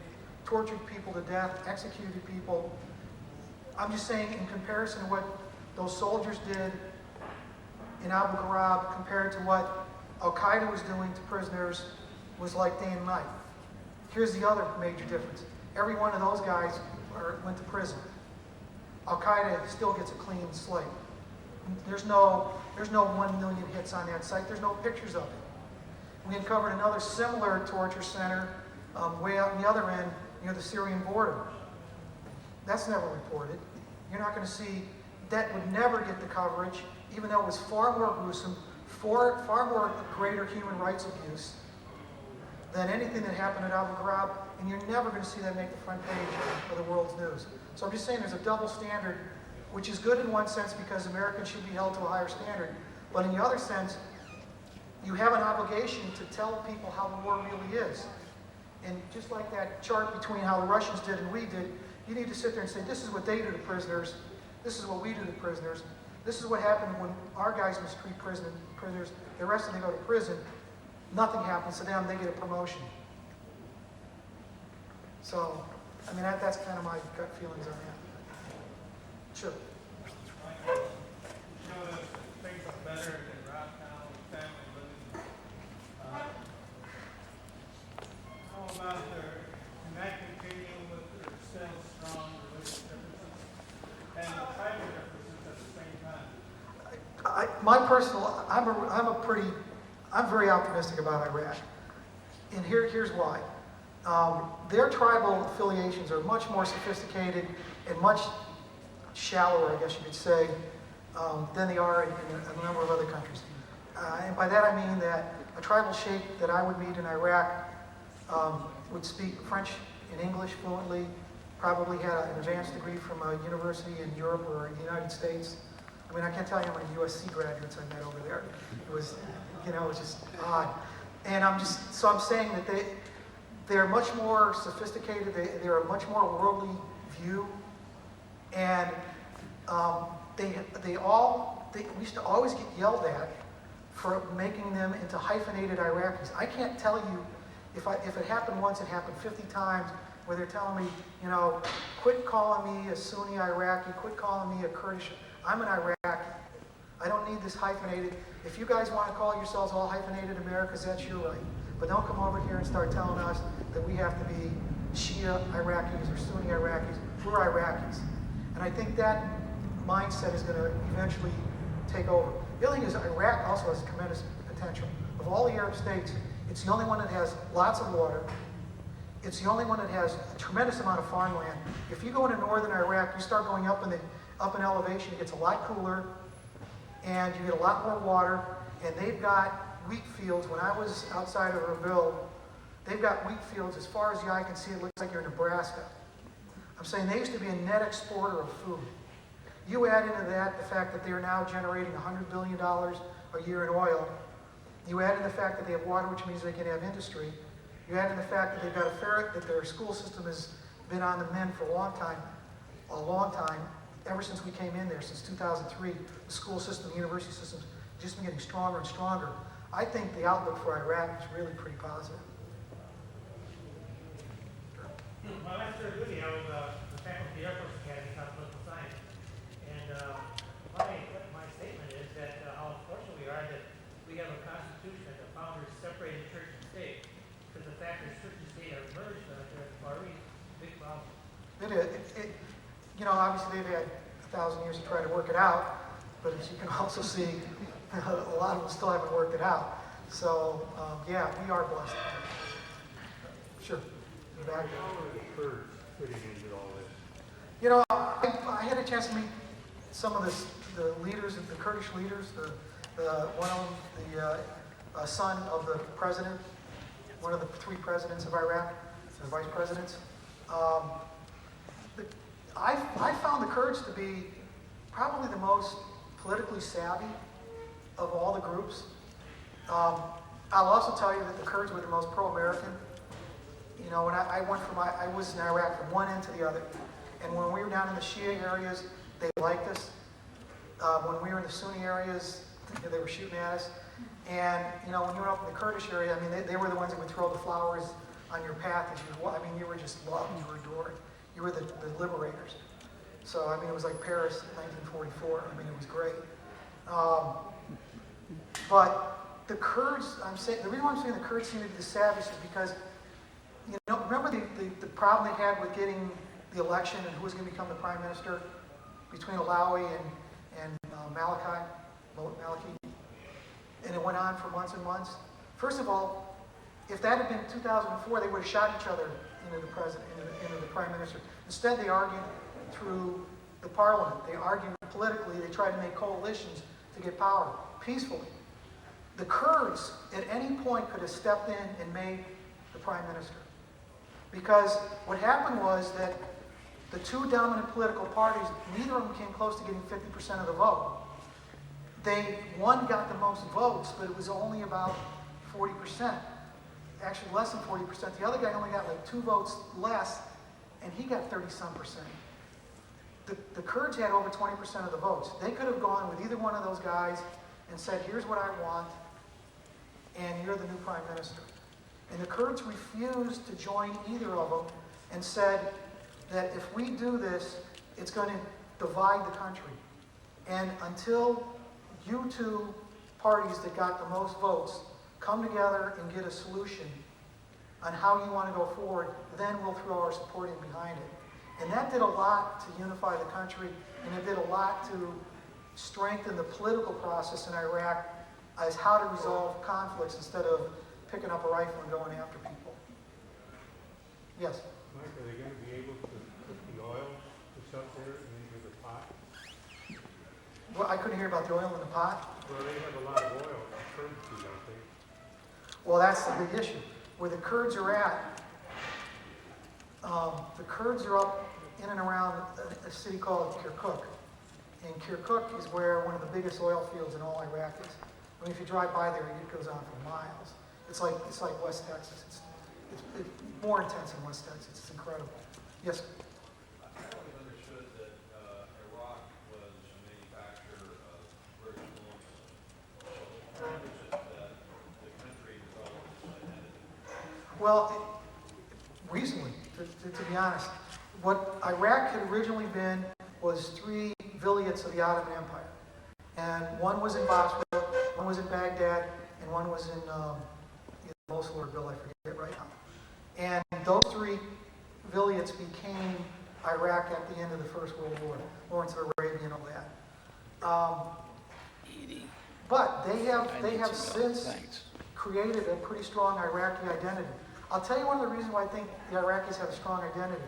[SPEAKER 2] tortured people to death, executed people. I'm just saying, in comparison to what those soldiers did in Abu Ghraib compared to what Al-Qaeda was doing to prisoners was like day and night. Here's the other major difference. Every one of those guys went to prison. Al-Qaeda still gets a clean slate. There's no 1 million hits on that site. There's no pictures of it. We uncovered another similar torture center way out on the other end near the Syrian border. That's never reported. You're not going to see, that would never get the coverage, even though it was far more gruesome, far more greater human rights abuse than anything that happened at Abu Ghraib, and you're never going to see that make the front page of the world's news. So I'm just saying there's a double standard which is good in one sense because Americans should be held to a higher standard. But in the other sense, you have an obligation to tell people how the war really is. And just like that chart between how the Russians did and we did, you need to sit there and say, this is what they do to prisoners, this is what we do to prisoners, this is what happened when our guys mistreat prisoners, the rest of them go to prison, nothing happens to them, they get a promotion. So, I mean, that's kind of my gut feelings on that. Sure.
[SPEAKER 3] You know that things are better in Iraq now with family living. How about their connected kingdom with their still strong religious differences and the tribal differences at the same time?
[SPEAKER 2] I'm very optimistic about Iraq. And here's why. Their tribal affiliations are much more sophisticated and much shallower, I guess you could say, than they are in a number of other countries. And by that I mean that a tribal sheikh that I would meet in Iraq would speak French and English fluently, probably had an advanced degree from a university in Europe or in the United States. I mean, I can't tell you how many USC graduates I met over there. It was, it was just odd. And I'm saying that they're much more sophisticated, they're a much more worldly view, and we used to always get yelled at for making them into hyphenated Iraqis. I can't tell you, if it happened once, it happened 50 times, where they're telling me, quit calling me a Sunni Iraqi, quit calling me a Kurdish. I'm an Iraqi. I don't need this hyphenated. If you guys want to call yourselves all hyphenated Americans, that's your right. But don't come over here and start telling us that we have to be Shia Iraqis or Sunni Iraqis. We're Iraqis. And I think that mindset is going to eventually take over. The other thing is Iraq also has tremendous potential. Of all the Arab states, it's the only one that has lots of water. It's the only one that has a tremendous amount of farmland. If you go into northern Iraq, you start going up in elevation, it gets a lot cooler, and you get a lot more water, and they've got wheat fields. When I was outside of Erbil, they've got wheat fields as far as the eye can see. It looks like you're in Nebraska. I'm saying they used to be a net exporter of food. You add into that the fact that they are now generating $100 billion a year in oil. You add in the fact that they have water, which means they can have industry. You add in the fact that they've got a ferret, that their school system has been on the mend for a long time, ever since we came in there, since 2003. The school system, the university system's just been getting stronger and stronger. I think the outlook for Iraq is really pretty positive.
[SPEAKER 4] My last year of duty, I was the faculty of the Air Force Academy taught political science. And my statement is that how unfortunate we are that we have a constitution that the founders separated church and state. Because the fact that church and state are merged there at the Far East, big problem.
[SPEAKER 2] It is. Obviously they've had 1,000 years to try to work it out, but as you can also see, a lot of them still haven't worked it out. So, yeah, we are blessed. Sure.
[SPEAKER 3] How are the Kurds fitting into all this?
[SPEAKER 2] I had a chance to meet some of the leaders, the Kurdish leaders. One of them, the son of the president, one of the 3 presidents of Iraq, the vice presidents. I found the Kurds to be probably the most politically savvy of all the groups. I'll also tell you that the Kurds were the most pro-American. When I was in Iraq from one end to the other. And when we were down in the Shia areas, they liked us. When we were in the Sunni areas, they were shooting at us. And, when you went up in the Kurdish area, they were the ones that would throw the flowers on your path as you you were just loved, you were adored. You were the liberators. So, it was like Paris in 1944. It was great. But the Kurds, the reason why I'm saying the Kurds seem to be the savviest is because, remember the problem they had with getting the election and who was going to become the prime minister between Alawi and Maliki? And it went on for months and months. First of all, if that had been 2004, they would have shot each other into the prime minister. Instead, they argued through the parliament. They argued politically. They tried to make coalitions to get power peacefully. The Kurds, at any point, could have stepped in and made the prime minister. Because what happened was that The two dominant political parties, neither of them came close to getting 50% of the vote. One got the most votes, but it was only about 40%. Actually, less than 40%. The other guy only got like 2 votes less, and he got 30-some%. The Kurds had over 20% of the votes. They could have gone with either one of those guys and said, here's what I want, and you're the new prime minister. And the Kurds refused to join either of them and said that if we do this, it's going to divide the country. And until you two parties that got the most votes come together and get a solution on how you want to go forward, then we'll throw our support in behind it. And that did a lot to unify the country, and it did a lot to strengthen the political process in Iraq as how to resolve conflicts instead of picking up a rifle and going after people. Yes?
[SPEAKER 3] Mike, are they going to be able to cook the oil that's up there into the pot?
[SPEAKER 2] Well, I couldn't hear about the oil in the pot.
[SPEAKER 3] Well, they have a lot of oil, Kurds do, don't they?
[SPEAKER 2] Well, that's the big issue. Where the Kurds are at, the Kurds are up in and around a city called Kirkuk. And Kirkuk is where one of the biggest oil fields in all Iraq is. I mean, if you drive by there, it goes on for miles. It's like West Texas. It's more intense than West Texas. It's incredible. Yes?
[SPEAKER 5] I always understood that Iraq was a manufacturer of British colonialism. So how is it that the country developed its identity?
[SPEAKER 2] Well, recently, to be honest, what Iraq had originally been was 3 vilayets of the Ottoman Empire. And one was in Basra, one was in Baghdad, and one was in Mosul or Erbil, I forget right now. And those 3 vilayets became Iraq at the end of the First World War, Lawrence of Arabia and all that. But they have since created a pretty strong Iraqi identity. I'll tell you one of the reasons why I think the Iraqis have a strong identity.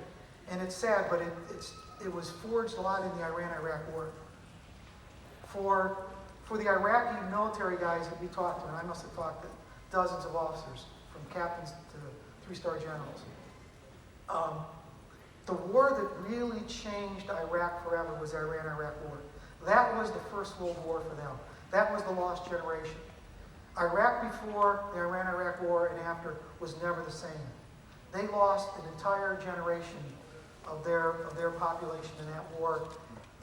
[SPEAKER 2] And it's sad, but it was forged a lot in the Iran-Iraq war. For the Iraqi military guys that we talked to, and I must have talked to dozens of officers, from captains to 3-star generals, the war that really changed Iraq forever was the Iran-Iraq war. That was the First World War for them. That was the lost generation. Iraq before the Iran-Iraq war and after was never the same. They lost an entire generation of their population in that war.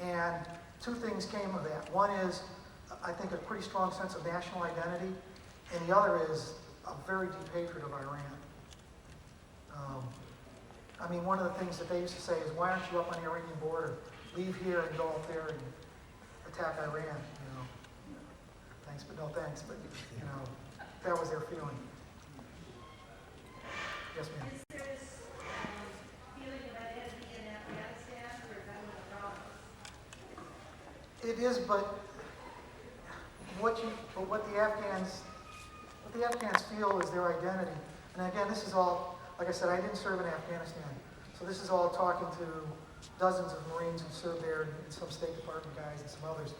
[SPEAKER 2] And 2 things came of that. One is, I think, a pretty strong sense of national identity, and the other is a very deep hatred of Iran. I mean, one of the things that they used to say is, why aren't you up on the Iranian border? Leave here and go up there and attack Iran, you know. Thanks, but no thanks, but, you know, that was their feeling. Yes, ma'am.
[SPEAKER 6] Is there this feeling of identity in Afghanistan, or is that one of the problems?
[SPEAKER 2] It is, but what the Afghans feel is their identity. And again, this is all, like I said, I didn't serve in Afghanistan, so this is all talking to dozens of Marines who served there, and some State Department guys and some others.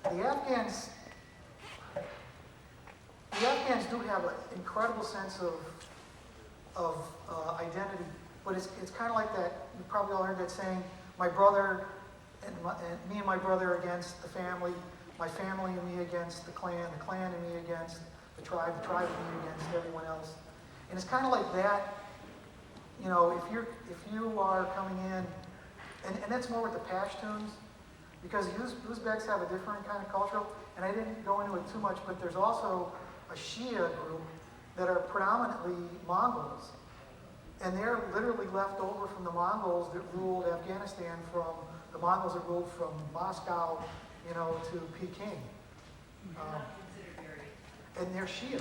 [SPEAKER 2] The Afghans do have an incredible sense of identity, but it's kind of like that. You probably all heard that saying, my brother and me and my brother against the family and me against the clan and me against the tribe and me against everyone else. And it's kind of like that. You know, if you are coming in, and that's more with the Pashtuns, because Uzbeks have a different kind of culture, and I didn't go into it too much, but there's also a Shia group that are predominantly Mongols. And they're literally left over from the Mongols that ruled Afghanistan the Mongols that ruled from Moscow, you know, to Peking.
[SPEAKER 6] Not considered very,
[SPEAKER 2] And they're Shia.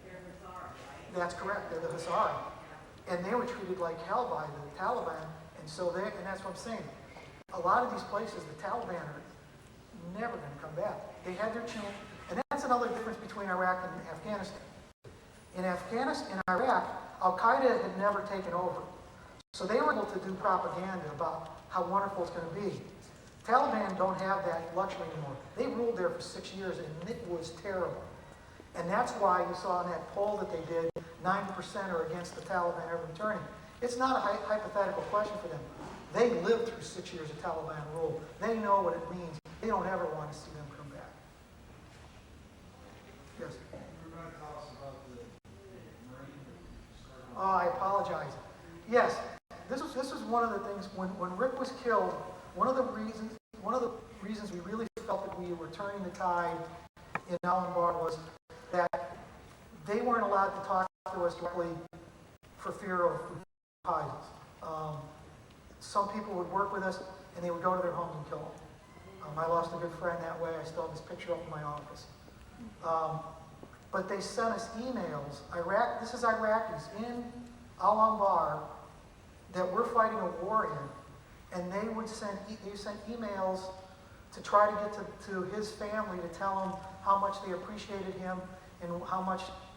[SPEAKER 6] they're bizarre, right?
[SPEAKER 2] That's correct, they're the Hazara. And they were treated like hell by the Taliban, and that's what I'm saying. A lot of these places, the Taliban are never going to come back. They had their chance, and that's another difference between Iraq and Afghanistan. In Iraq, Al-Qaeda had never taken over. So they were able to do propaganda about how wonderful it's going to be. Taliban don't have that luxury anymore. They ruled there for 6 years, and it was terrible. And that's why you saw in that poll that they did, 90% are against the Taliban ever returning. It's not a hypothetical question for them. They lived through 6 years of Taliban rule. They know what it means. They don't ever want to see them come back. Yes?
[SPEAKER 3] You're going to tell us about the Marine.
[SPEAKER 2] Oh, I apologize. Yes, this was one of the things, when Rick was killed, one of the reasons we really felt that we were turning the tide in Al-Anbar was that they weren't allowed to talk to us directly for fear of reprisals. Some people would work with us and they would go to their homes and kill them. I lost a good friend that way. I still have this picture up in my office. But they sent us emails. This is Iraqis in Al-Anbar that we're fighting a war in, and they sent emails to try to get to his family to tell him how much they appreciated him and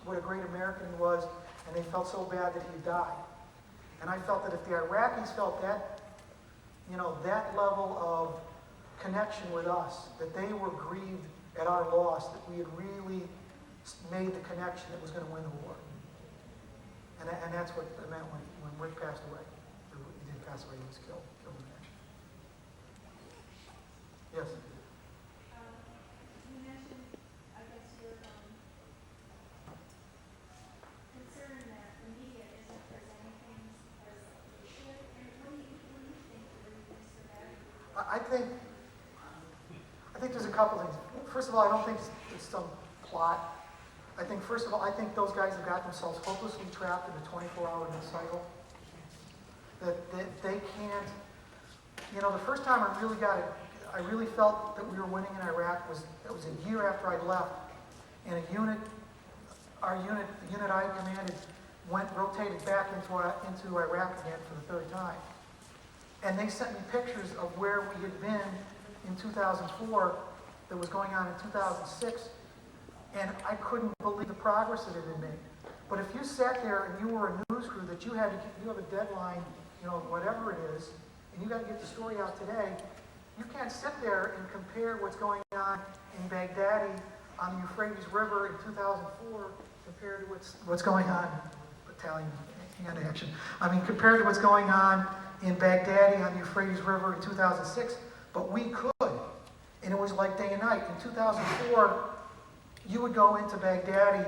[SPEAKER 2] what a great American he was, and they felt so bad that he died. And I felt that if the Iraqis felt that, that level of connection with us, that they were grieved at our loss, that we had really made the connection that was going to win the war. And that's what it meant when Rick passed away. He didn't pass away, he was killed in action. Yes?
[SPEAKER 6] You mentioned, I guess, your concern that the media isn't presenting things as they should. And what do you think the reasons for that?
[SPEAKER 2] I think there's a couple things. First of all, I don't think it's some plot. I think, first of all, I think those guys have got themselves hopelessly trapped in a 24-hour news cycle. That they can't, the first time I really felt that we were winning in Iraq was a year after I left. And the unit I commanded rotated back into Iraq again for the third time. And they sent me pictures of where we had been in 2004 that was going on in 2006. And I couldn't believe the progress that had been made. But if you sat there and you were a news crew that you have a deadline, whatever it is, and you got to get the story out today, you can't sit there and compare what's going on in Baghdadi on the Euphrates River in 2004 compared to what's going on, Italian hand action. Compared to what's going on in Baghdadi on the Euphrates River in 2006, but we could. And it was like day and night. In 2004, you would go into Baghdadi